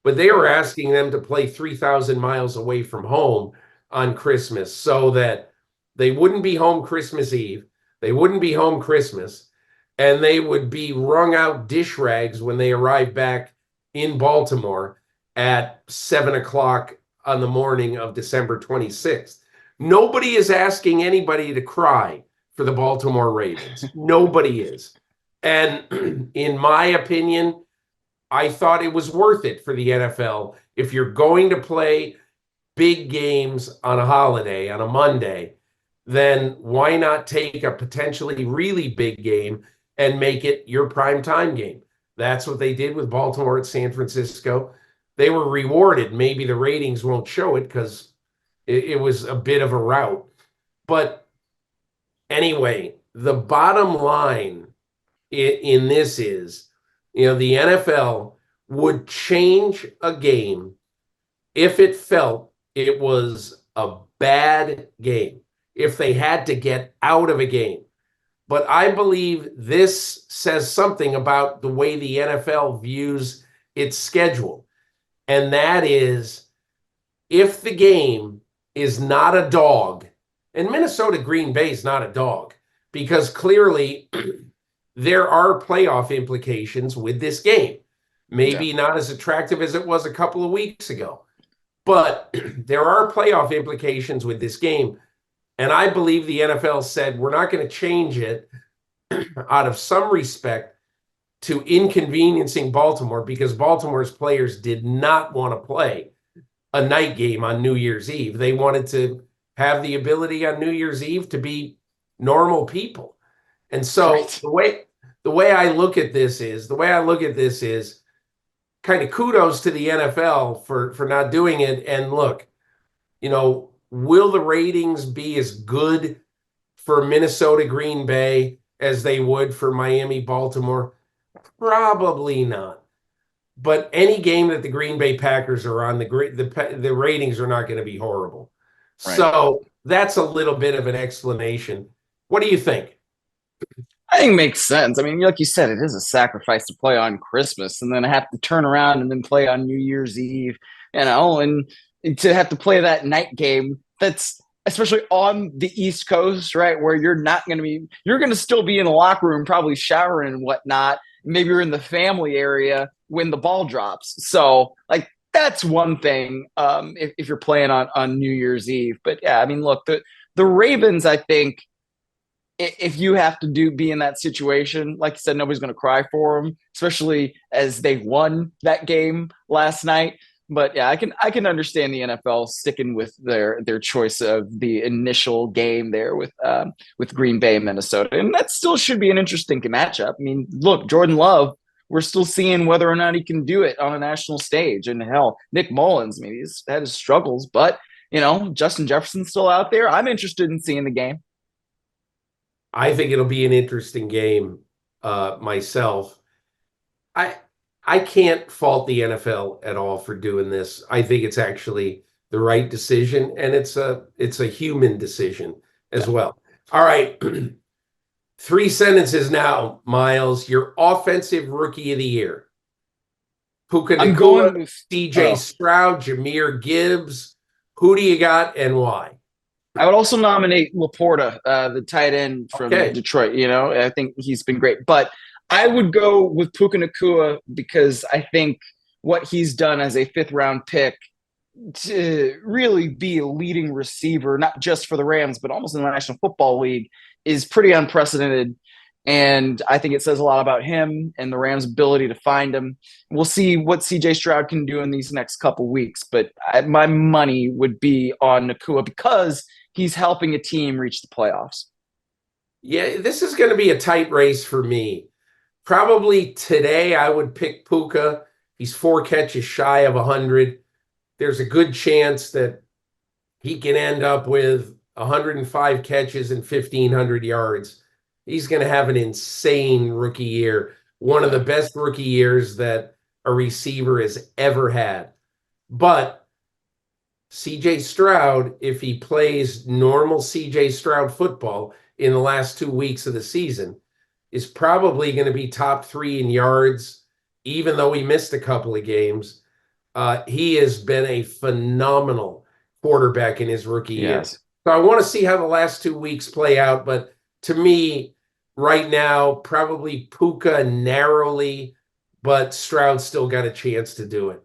but they were asking them to play 3,000 miles away from home on Christmas so that they wouldn't be home Christmas Eve, they wouldn't be home Christmas, and they would be wrung out dish rags when they arrived back in Baltimore at 7 o'clock on the morning of December 26th. Nobody is asking anybody to cry for the Baltimore Ravens. Nobody is. And in my opinion, I thought it was worth it for the NFL. If you're going to play big games on a holiday, on a Monday, then why not take a potentially really big game and make it your primetime game? That's what they did with Baltimore at San Francisco. They were rewarded. Maybe the ratings won't show it because it was a bit of a rout. But anyway, the bottom line in this is, the NFL would change a game if it felt it was a bad game, if they had to get out of a game. But I believe this says something about the way the NFL views its schedule. And that is, if the game is not a dog, and Minnesota Green Bay is not a dog, because clearly there are playoff implications with this game. Maybe not as attractive as it was a couple of weeks ago, but there are playoff implications with this game. And I believe the NFL said, we're not going to change it out of some respect to inconveniencing Baltimore, because Baltimore's players did not want to play a night game on New Year's Eve. They wanted to have the ability on New Year's Eve to be normal people. And so the way I look at this is kind of kudos to the NFL for not doing it. And look, will the ratings be as good for Minnesota Green Bay as they would for Miami Baltimore? Probably not. But any game that the Green Bay Packers are on, the ratings are not going to be horrible. Right. So that's a little bit of an explanation. What do you think? I think it makes sense. I mean, like you said, it is a sacrifice to play on Christmas and then have to turn around and then play on New Year's Eve, and to have to play that night game. That's especially on the East Coast, right? Where you're going to still be in the locker room, probably showering and whatnot. Maybe you're in the family area when the ball drops. So that's one thing if you're playing on New Year's Eve. But yeah, I mean, look, the Ravens, I think, if you have to be in that situation, like you said, nobody's going to cry for them, especially as they won that game last night. But yeah, I can understand the NFL sticking with their choice of the initial game there with Green Bay and Minnesota, and that still should be an interesting matchup. I mean, look, Jordan Love we're still seeing whether or not he can do it on a national stage. And hell, Nick Mullins, maybe he's had his struggles, but Justin Jefferson's still out there. I'm interested in seeing the game. I think it'll be an interesting game myself. I I can't fault the NFL at all for doing this. I think it's actually the right decision, and it's a human decision as well. All right. Three sentences now, Myles. Your offensive rookie of the year. Puka I'm Nacua, going with C.J. Stroud, Jahmyr Gibbs. Who do you got and why? I would also nominate Laporta, the tight end from Detroit. I think he's been great. But I would go with Puka Nacua because I think what he's done as a fifth-round pick to really be a leading receiver, not just for the Rams, but almost in the National Football League, is pretty unprecedented. And I think it says a lot about him and the Rams' ability to find him. We'll see what C.J. Stroud can do in these next couple weeks. But my money would be on Nacua because he's helping a team reach the playoffs. Yeah, this is going to be a tight race for me. Probably today I would pick Puka. He's 4 catches shy of 100. There's a good chance that he can end up with 105 catches and 1,500 yards. He's going to have an insane rookie year, one of the best rookie years that a receiver has ever had. But C.J. Stroud, if he plays normal C.J. Stroud football in the last 2 weeks of the season, is probably going to be top 3 in yards, even though he missed a couple of games. He has been a phenomenal quarterback in his rookie year. So I want to see how the last 2 weeks play out. But to me, right now, probably Puka narrowly, but Stroud still got a chance to do it.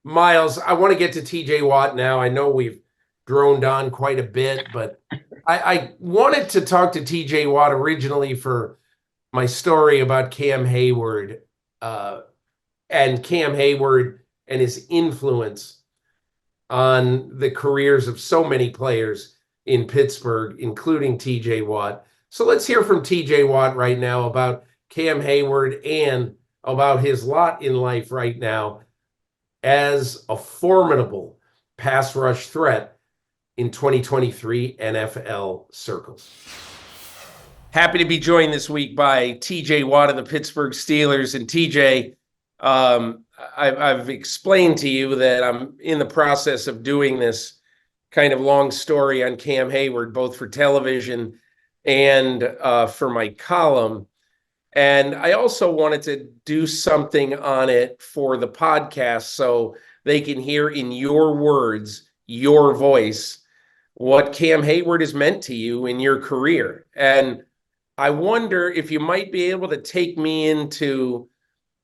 Myles, I want to get to T.J. Watt now. I know we've droned on quite a bit, but I wanted to talk to T.J. Watt originally for my story about Cam Heyward and Cam Heyward and his influence on the careers of so many players in Pittsburgh, including T.J. Watt. So let's hear from T.J. Watt right now about Cam Heyward and about his lot in life right now as a formidable pass rush threat in 2023 NFL circles. Happy to be joined this week by T.J. Watt of the Pittsburgh Steelers. And T.J., I've explained to you that I'm in the process of doing this kind of long story on Cam Heyward, both for television and for my column. And I also wanted to do something on it for the podcast so they can hear in your words, your voice, what Cam Heyward has meant to you in your career. And I wonder if you might be able to take me into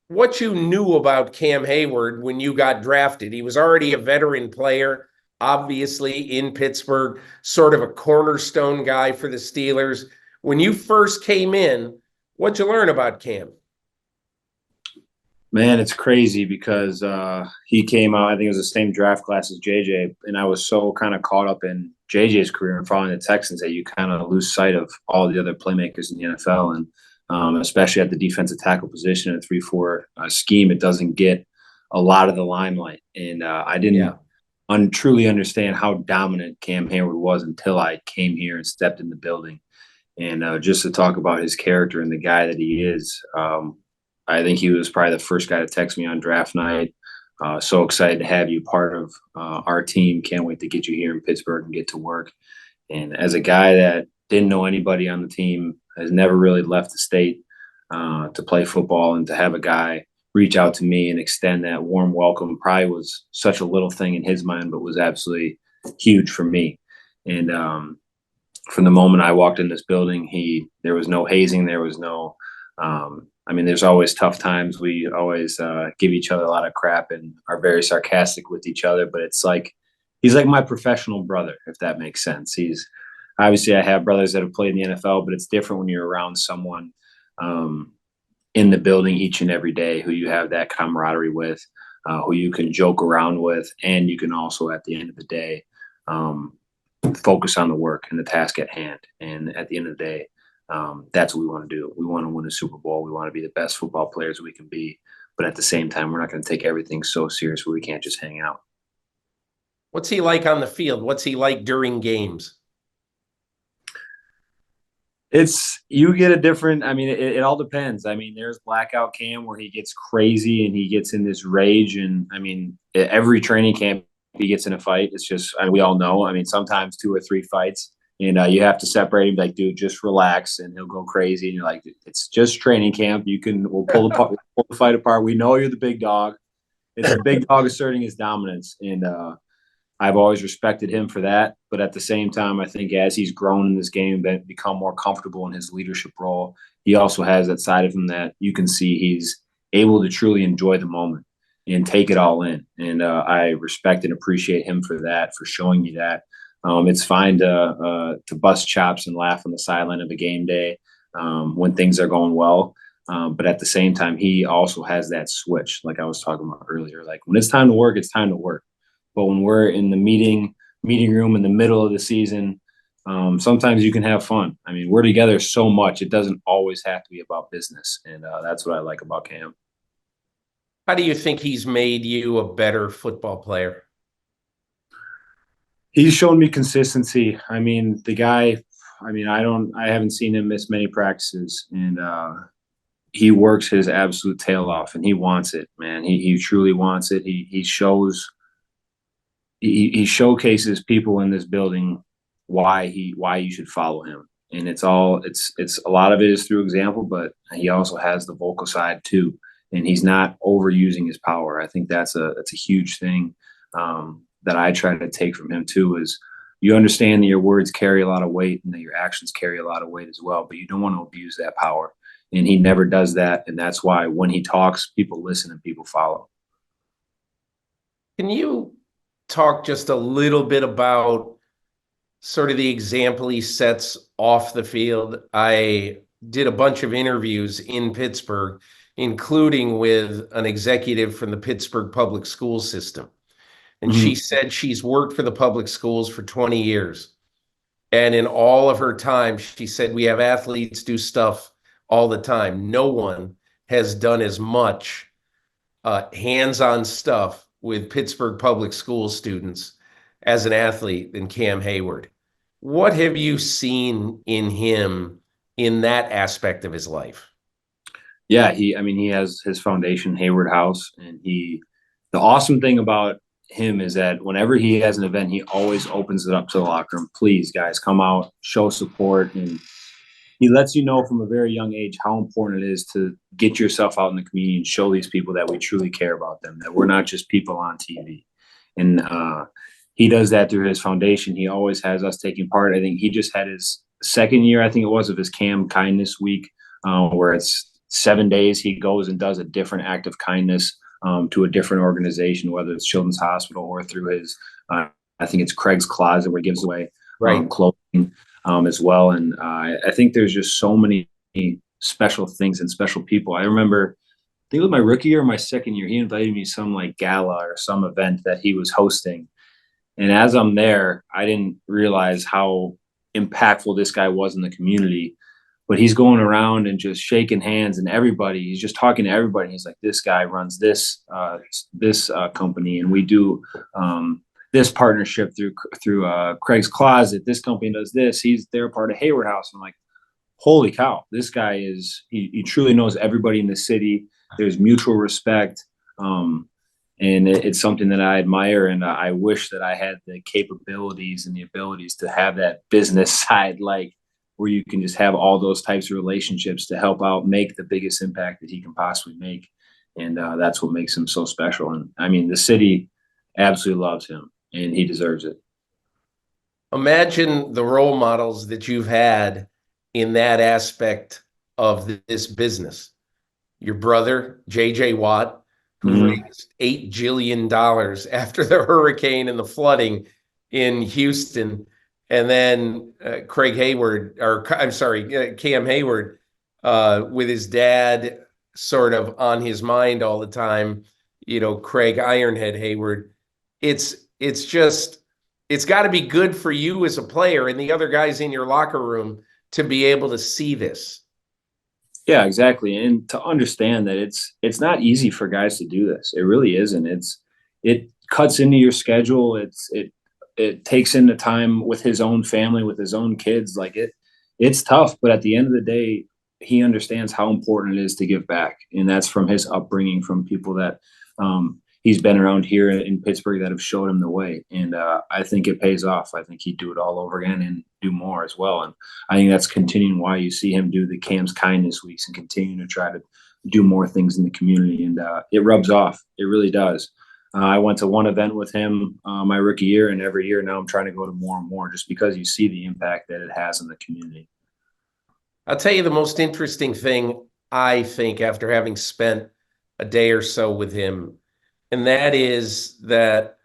what you knew about Cam Heyward when you got drafted. He was already a veteran player, obviously in Pittsburgh, sort of a cornerstone guy for the Steelers. When you first came in, what'd you learn about Cam? Man, it's crazy because he came out, I think it was the same draft class as J.J., and I was so kind of caught up in J.J.'s career and following the Texans that you kind of lose sight of all the other playmakers in the NFL. And especially at the defensive tackle position in a 3-4 scheme, it doesn't get a lot of the limelight. And I didn't truly understand how dominant Cam Heyward was until I came here and stepped in the building. And just to talk about his character and the guy that he is, I think he was probably the first guy to text me on draft night. So excited to have you part of our team. Can't wait to get you here in Pittsburgh and get to work. And as a guy that didn't know anybody on the team, has never really left the state to play football, and to have a guy reach out to me and extend that warm welcome probably was such a little thing in his mind, but was absolutely huge for me. And from the moment I walked in this building, there was no hazing. There was no, there's always tough times. We always give each other a lot of crap and are very sarcastic with each other, but it's like, he's like my professional brother, if that makes sense. Obviously, I have brothers that have played in the NFL, but it's different when you're around someone in the building each and every day who you have that camaraderie with, who you can joke around with, and you can also, at the end of the day, focus on the work and the task at hand. And at the end of the day, That's what we want to do. We want to win a Super Bowl. We want to be the best football players we can be. But at the same time, we're not going to take everything so serious where we can't just hang out. What's he like on the field? What's he like during games? You get a different, I mean, it all depends. I mean, there's blackout Cam where he gets crazy and he gets in this rage. And I mean, every training camp he gets in a fight. It's just, we all know, I mean, sometimes 2 or 3 fights, and you have to separate him, like, dude, just relax, and he'll go crazy. And you're like, it's just training camp. We'll pull the fight apart. We know you're the big dog. It's a big dog asserting his dominance. And, I've always respected him for that. But at the same time, I think as he's grown in this game and become more comfortable in his leadership role, he also has that side of him that you can see he's able to truly enjoy the moment and take it all in. And I respect and appreciate him for that, for showing me that. It's fine to bust chops and laugh on the sideline of a game day when things are going well. But at the same time, he also has that switch, like I was talking about earlier. Like, when it's time to work, it's time to work. But when we're in the meeting room in the middle of the season, sometimes you can have fun. I mean, we're together so much. It doesn't always have to be about business. And that's what I like about Cam. How do you think he's made you a better football player? He's shown me consistency. I mean, the guy, I haven't seen him miss many practices, and he works his absolute tail off, and he wants it, man. He truly wants it. He showcases people in this building why you should follow him. And it's a lot of it is through example, but he also has the vocal side too. And he's not overusing his power. I think that's a huge thing that I try to take from him too, is you understand that your words carry a lot of weight and that your actions carry a lot of weight as well, but you don't want to abuse that power. And he never does that. And that's why when he talks, people listen and people follow. Can you talk just a little bit about sort of the example he sets off the field? I did a bunch of interviews in Pittsburgh, including with an executive from the Pittsburgh public school system. And she said she's worked for the public schools for 20 years. And in all of her time, she said, we have athletes do stuff all the time. No one has done as much hands-on stuff with Pittsburgh public school students as an athlete than Cam Heyward. What have you seen in him in that aspect of his life? Yeah, he has his foundation, Heyward House, and the awesome thing about him is that whenever he has an event, he always opens it up to the locker room. Please, guys, come out, show support. And he lets you know from a very young age how important it is to get yourself out in the community and show these people that we truly care about them, that we're not just people on TV. And he does that through his foundation. He always has us taking part. I think he just had his second year, I think it was, of his Cam Kindness Week, where it's 7 days he goes and does a different act of kindness to a different organization, whether it's Children's Hospital or through his, I think it's Craig's Closet, where he gives away clothing as well. And I think there's just so many special things and special people. I remember, I think it was my rookie year or my second year, he invited me to some like gala or some event that he was hosting. And as I'm there, I didn't realize how impactful this guy was in the community. But he's going around and just shaking hands and everybody. He's just talking to everybody. He's like, this guy runs this company, and we do this partnership through Craig's Closet. This company does this. They're part of Heyward House. I'm like, holy cow, this guy he truly knows everybody in the city. There's mutual respect. And it's something that I admire, and I wish that I had the capabilities and the abilities to have that business side, like where you can just have all those types of relationships to help out, make the biggest impact that he can possibly make. And that's what makes him so special. And I mean, the city absolutely loves him, and he deserves it. Imagine the role models that you've had in that aspect of this business. Your brother, J.J. Watt, who raised $8 jillion after the hurricane and the flooding in Houston. And then Cam Heyward, with his dad sort of on his mind all the time, Craig Ironhead Heyward. It's got to be good for you as a player and the other guys in your locker room to be able to see this. Yeah, exactly. And to understand that it's not easy for guys to do this. It really isn't. It cuts into your schedule. It takes into time with his own family, with his own kids. Like it's tough, but at the end of the day, he understands how important it is to give back. And that's from his upbringing, from people that he's been around here in Pittsburgh that have showed him the way. And I think it pays off. I think he'd do it all over again and do more as well. And I think that's continuing why you see him do the Cam's Kindness Weeks and continue to try to do more things in the community. And it rubs off. It really does. I went to one event with him my rookie year, and every year now I'm trying to go to more and more just because you see the impact that it has in the community. I'll tell you the most interesting thing, I think, after having spent a day or so with him, and that is that,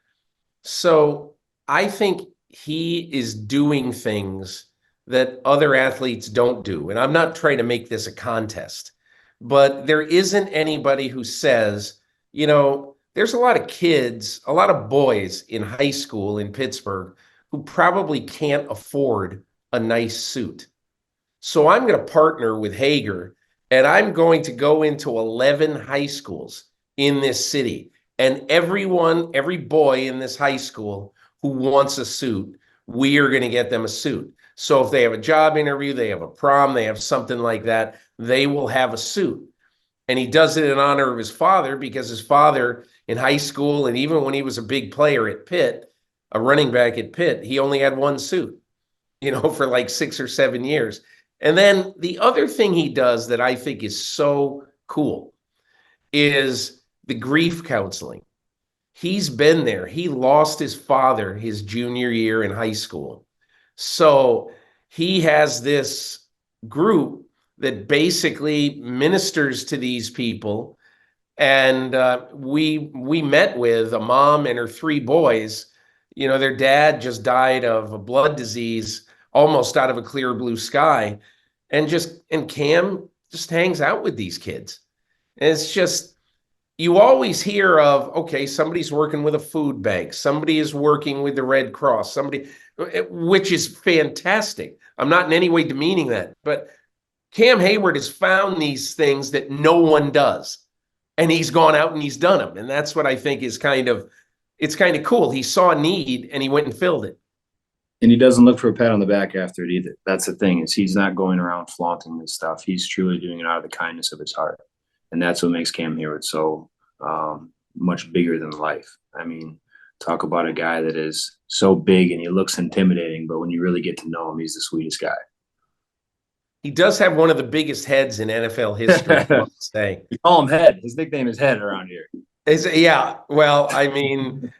so I think he is doing things that other athletes don't do. And I'm not trying to make this a contest, but there isn't anybody who says, there's a lot of kids, a lot of boys in high school in Pittsburgh who probably can't afford a nice suit. So I'm going to partner with Hager, and I'm going to go into 11 high schools in this city. And every boy in this high school who wants a suit, we are going to get them a suit. So if they have a job interview, they have a prom, they have something like that, they will have a suit. And he does it in honor of his father, because his father in high school, and even when he was a big player at Pitt, a running back at Pitt, he only had one suit, for like 6 or 7 years. And then the other thing he does that I think is so cool is the grief counseling. He's been there. He lost his father his junior year in high school. So he has this group that basically ministers to these people. And we met with a mom and her 3 boys. Their dad just died of a blood disease almost out of a clear blue sky. And Cam just hangs out with these kids. And it's just, you always hear of, okay, somebody's working with a food bank, somebody is working with the Red Cross, which is fantastic. I'm not in any way demeaning that, but Cam Heyward has found these things that no one does. And he's gone out and he's done them. And that's what I think is it's kind of cool. He saw a need and he went and filled it. And he doesn't look for a pat on the back after it either. That's the thing, is he's not going around flaunting this stuff. He's truly doing it out of the kindness of his heart. And that's what makes Cam Heyward so much bigger than life. I mean, talk about a guy that is so big and he looks intimidating, but when you really get to know him, he's the sweetest guy. He does have one of the biggest heads in NFL history, I must say. We call him Head. His nickname is Head around here. Yeah. Well, I mean,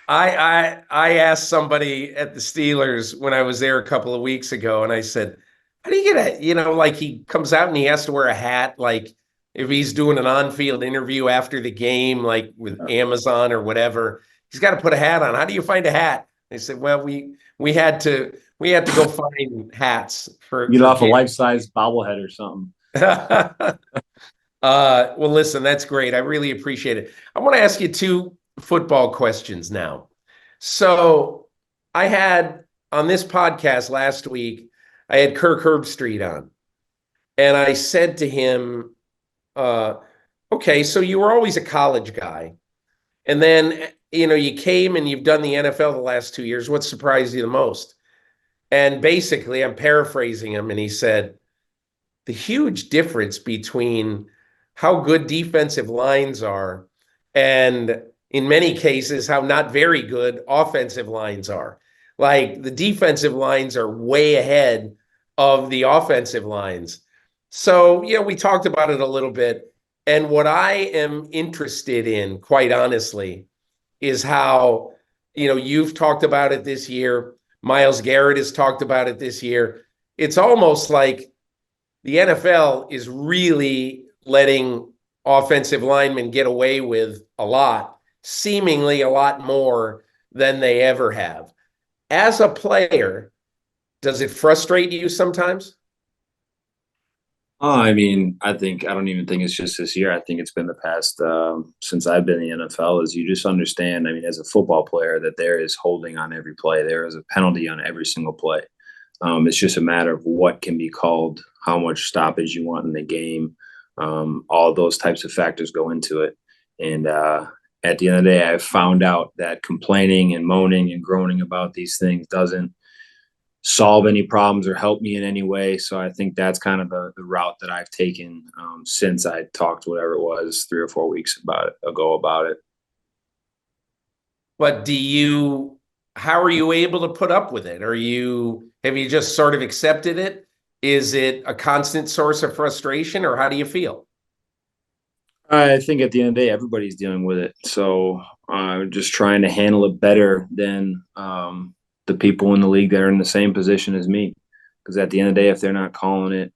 I asked somebody at the Steelers when I was there a couple of weeks ago, and I said, how do you get he comes out and he has to wear a hat, like if he's doing an on-field interview after the game, like with Amazon or whatever, he's got to put a hat on. How do you find a hat? They said, well, we had to go find hats for get off a life-size bobblehead or something. Well, listen, that's great. I really appreciate it. I want to ask you 2 football questions now. So I had on this podcast last week, I had Kirk Herbstreit on, and I said to him, okay, so you were always a college guy, and then, you came and you've done the NFL the last 2 years. What surprised you the most? And basically, I'm paraphrasing him, and he said, the huge difference between how good defensive lines are and, in many cases, how not very good offensive lines are. Like, the defensive lines are way ahead of the offensive lines. So, we talked about it a little bit. And what I am interested in, quite honestly, is how, you've talked about it this year. Myles Garrett has talked about it this year. It's almost like the NFL is really letting offensive linemen get away with a lot, seemingly a lot more than they ever have. As a player, does it frustrate you sometimes? I mean, I don't even think it's just this year. I think it's been the past since I've been in the NFL, is you just understand, I mean, as a football player, that there is holding on every play. There is a penalty on every single play. It's just a matter of what can be called, how much stoppage you want in the game. All those types of factors go into it. And at the end of the day, I've found out that complaining and moaning and groaning about these things doesn't solve any problems or help me in any way. So I think that's kind of the route that I've taken since I talked whatever it was 3 or 4 weeks ago about it. But how are you able to put up with it? Have you just sort of accepted it? Is it a constant source of frustration, or how do you feel? I think at the end of the day, everybody's dealing with it. So I'm just trying to handle it better than the people in the league that are in the same position as me. Because at the end of the day, if they're not calling it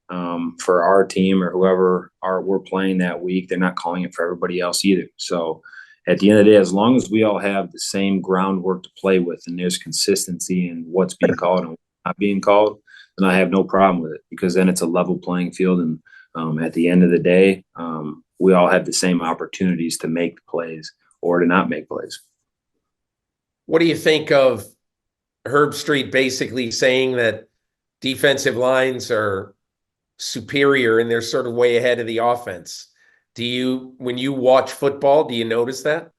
for our team or whoever we're playing that week, they're not calling it for everybody else either. So at the end of the day, as long as we all have the same groundwork to play with and there's consistency in what's being called and what's not being called, then I have no problem with it, because then it's a level playing field. And at the end of the day, we all have the same opportunities to make plays or to not make plays. What do you think of Herb Street basically saying that defensive lines are superior and they're sort of way ahead of the offense? When you watch football, do you notice that?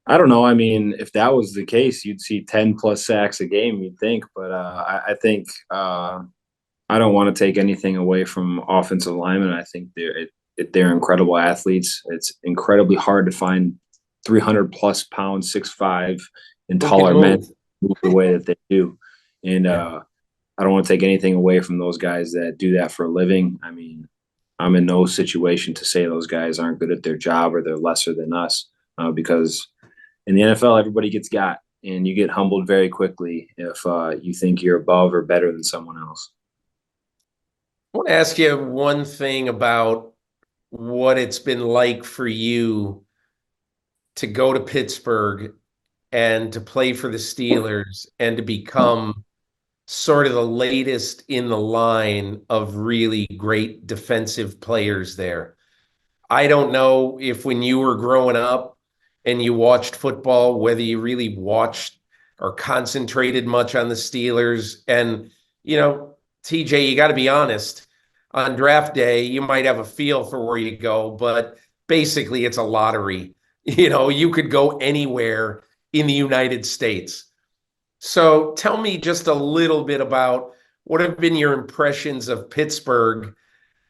I don't know. I mean, if that was the case, you'd see 10 plus sacks a game, you'd think. But I think I don't want to take anything away from offensive linemen. I think they're incredible athletes. It's incredibly hard to find 300 plus pound, 6'5" and taller men move the way that they do. And I don't want to take anything away from those guys that do that for a living. I mean, I'm in no situation to say those guys aren't good at their job or they're lesser than us, because in the NFL, everybody gets got, and you get humbled very quickly if you think you're above or better than someone else. I want to ask you one thing about what it's been like for you to go to Pittsburgh and to play for the Steelers and to become sort of the latest in the line of really great defensive players there. I don't know if when you were growing up and you watched football, whether you really watched or concentrated much on the Steelers. And, TJ, you got to be honest, on draft day, you might have a feel for where you go, but basically it's a lottery. You could go anywhere in the United States. So tell me just a little bit about what have been your impressions of Pittsburgh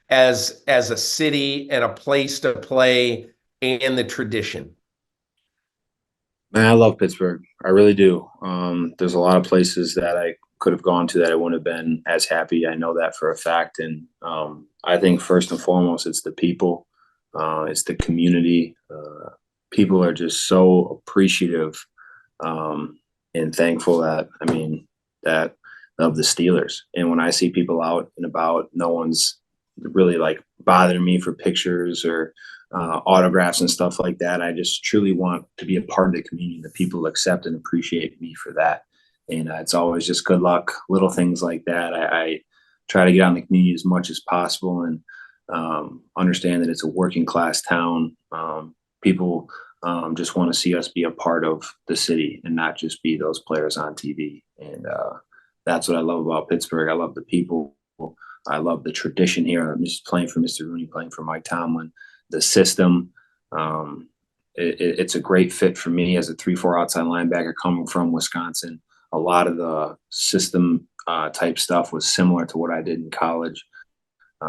as a city and a place to play and the tradition. Man, I love Pittsburgh. I really do. There's a lot of places that I could have gone to that I wouldn't have been as happy. I know that for a fact. And I think first and foremost, it's the people. It's the community. People are just so appreciative and thankful that of the Steelers. And when I see people out and about, no one's really like bothering me for pictures or autographs and stuff like that. I just truly want to be a part of the community. The people accept and appreciate me for that. And it's always just good luck, little things like that. I try to get out in the community as much as possible and understand that it's a working class town. People just want to see us be a part of the city and not just be those players on TV. And that's what I love about Pittsburgh. I love the people. I love the tradition here. I'm just playing for Mr. Rooney, playing for Mike Tomlin. The system, it's a great fit for me as a 3-4 outside linebacker coming from Wisconsin. A lot of the system type stuff was similar to what I did in college.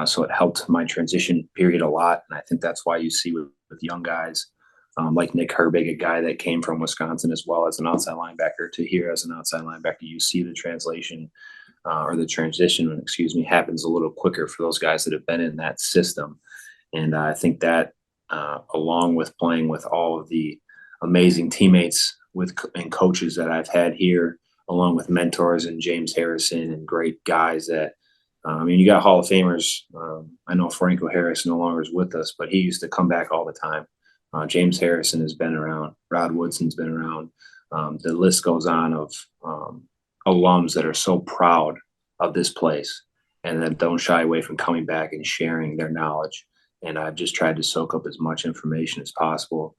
So it helped my transition period a lot. And I think that's why you see with young guys like Nick Herbig, a guy that came from Wisconsin as well as an outside linebacker, to here as an outside linebacker, you see the translation or the transition, happens a little quicker for those guys that have been in that system. And I think that along with playing with all of the amazing teammates and coaches that I've had here, along with mentors and James Harrison and great guys that, you got Hall of Famers. I know Franco Harris no longer is with us, but he used to come back all the time. James Harrison has been around. Rod Woodson's been around. The list goes on of alums that are so proud of this place and that don't shy away from coming back and sharing their knowledge. And I've just tried to soak up as much information as possible,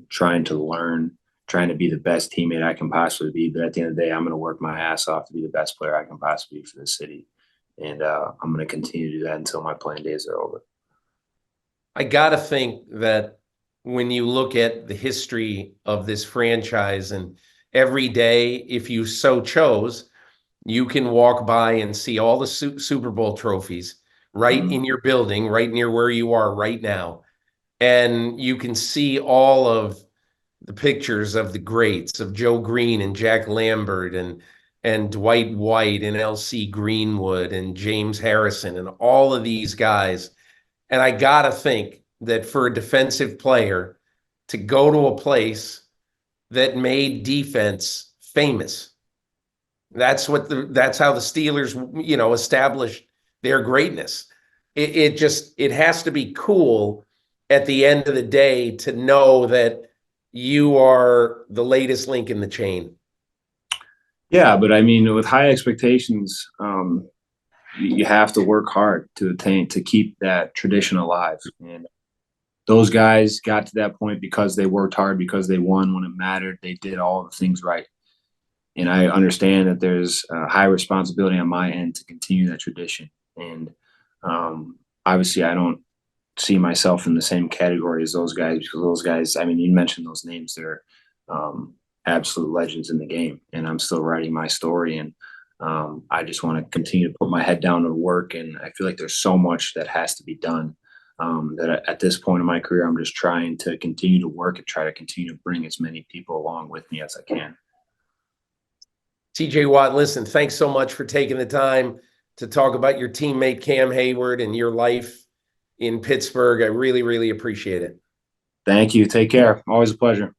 trying to learn, trying to be the best teammate I can possibly be. But at the end of the day, I'm going to work my ass off to be the best player I can possibly be for the city. And I'm going to continue to do that until my playing days are over. I got to think that when you look at the history of this franchise, and every day, if you so chose, you can walk by and see all the Super Bowl trophies right in your building, right near where you are right now. And you can see all of the pictures of the greats, of Joe Green and Jack Lambert and Dwight White and L.C. Greenwood and James Harrison and all of these guys. And I got to think that for a defensive player to go to a place that made defense famous, that's how the Steelers, established their greatness. It has to be cool at the end of the day to know that you are the latest link in the chain. Yeah, but I mean, with high expectations, you have to work hard to keep that tradition alive. And those guys got to that point because they worked hard, because they won when it mattered. They did all the things right. And I understand that there's a high responsibility on my end to continue that tradition. And obviously, I don't see myself in the same category as those guys, because those guys, I mean, you mentioned those names, they're absolute legends in the game, and I'm still writing my story. And I just want to continue to put my head down to work. And I feel like there's so much that has to be done that at this point in my career, I'm just trying to continue to work and try to continue to bring as many people along with me as I can. T.J. Watt, listen, thanks so much for taking the time to talk about your teammate Cam Heyward and your life in Pittsburgh. I really, really appreciate it. Thank you. Take care. Always a pleasure.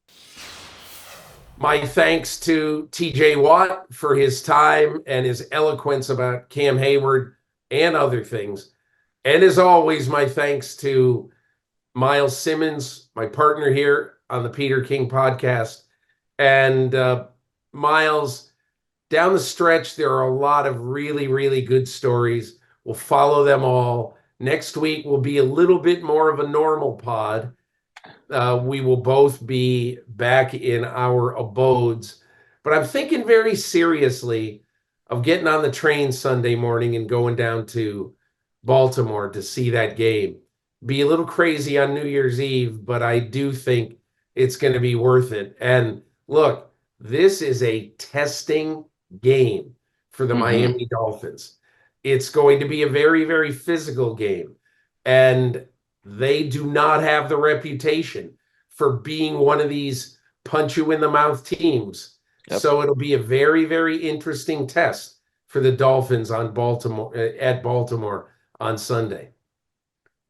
My thanks to T.J. Watt for his time and his eloquence about Cam Heyward and other things. And as always, my thanks to Myles Simmons, my partner here on the Peter King podcast. And Myles, down the stretch, there are a lot of really, really good stories. We'll follow them all. Next week will be a little bit more of a normal pod. We will both be back in our abodes. But I'm thinking very seriously of getting on the train Sunday morning and going down to Baltimore to see that game. Be a little crazy on New Year's Eve, but I do think it's going to be worth it. And look, this is a testing game for the Miami Dolphins. It's going to be a very, very physical game. And they do not have the reputation for being one of these punch you in the mouth teams. Yep. So it'll be a very, very interesting test for the Dolphins at Baltimore on Sunday.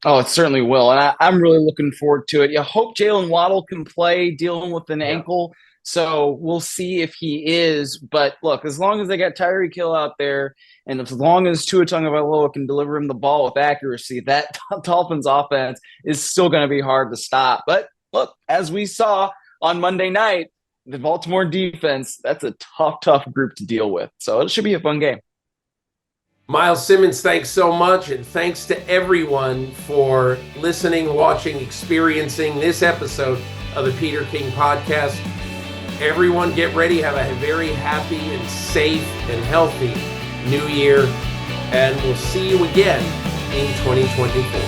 Oh, it certainly will. And I'm really looking forward to it. You hope Jalen Waddle can play, dealing with an ankle. So we'll see if he is. But look, as long as they got Tyreek Hill out there, and as long as Tua Tagovailoa can deliver him the ball with accuracy, that Dolphins offense is still going to be hard to stop. But look, as we saw on Monday night, the Baltimore defense, that's a tough group to deal with. So it should be a fun game. Myles Simmons, thanks so much. And thanks to everyone for listening, watching, experiencing this episode of the Peter King podcast. Everyone get ready. Have a very happy and safe and healthy new year. And we'll see you again in 2024.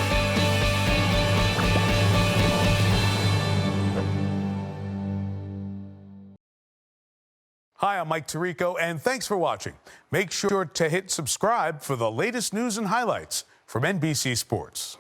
Hi, I'm Mike Tirico, and thanks for watching. Make sure to hit subscribe for the latest news and highlights from NBC Sports.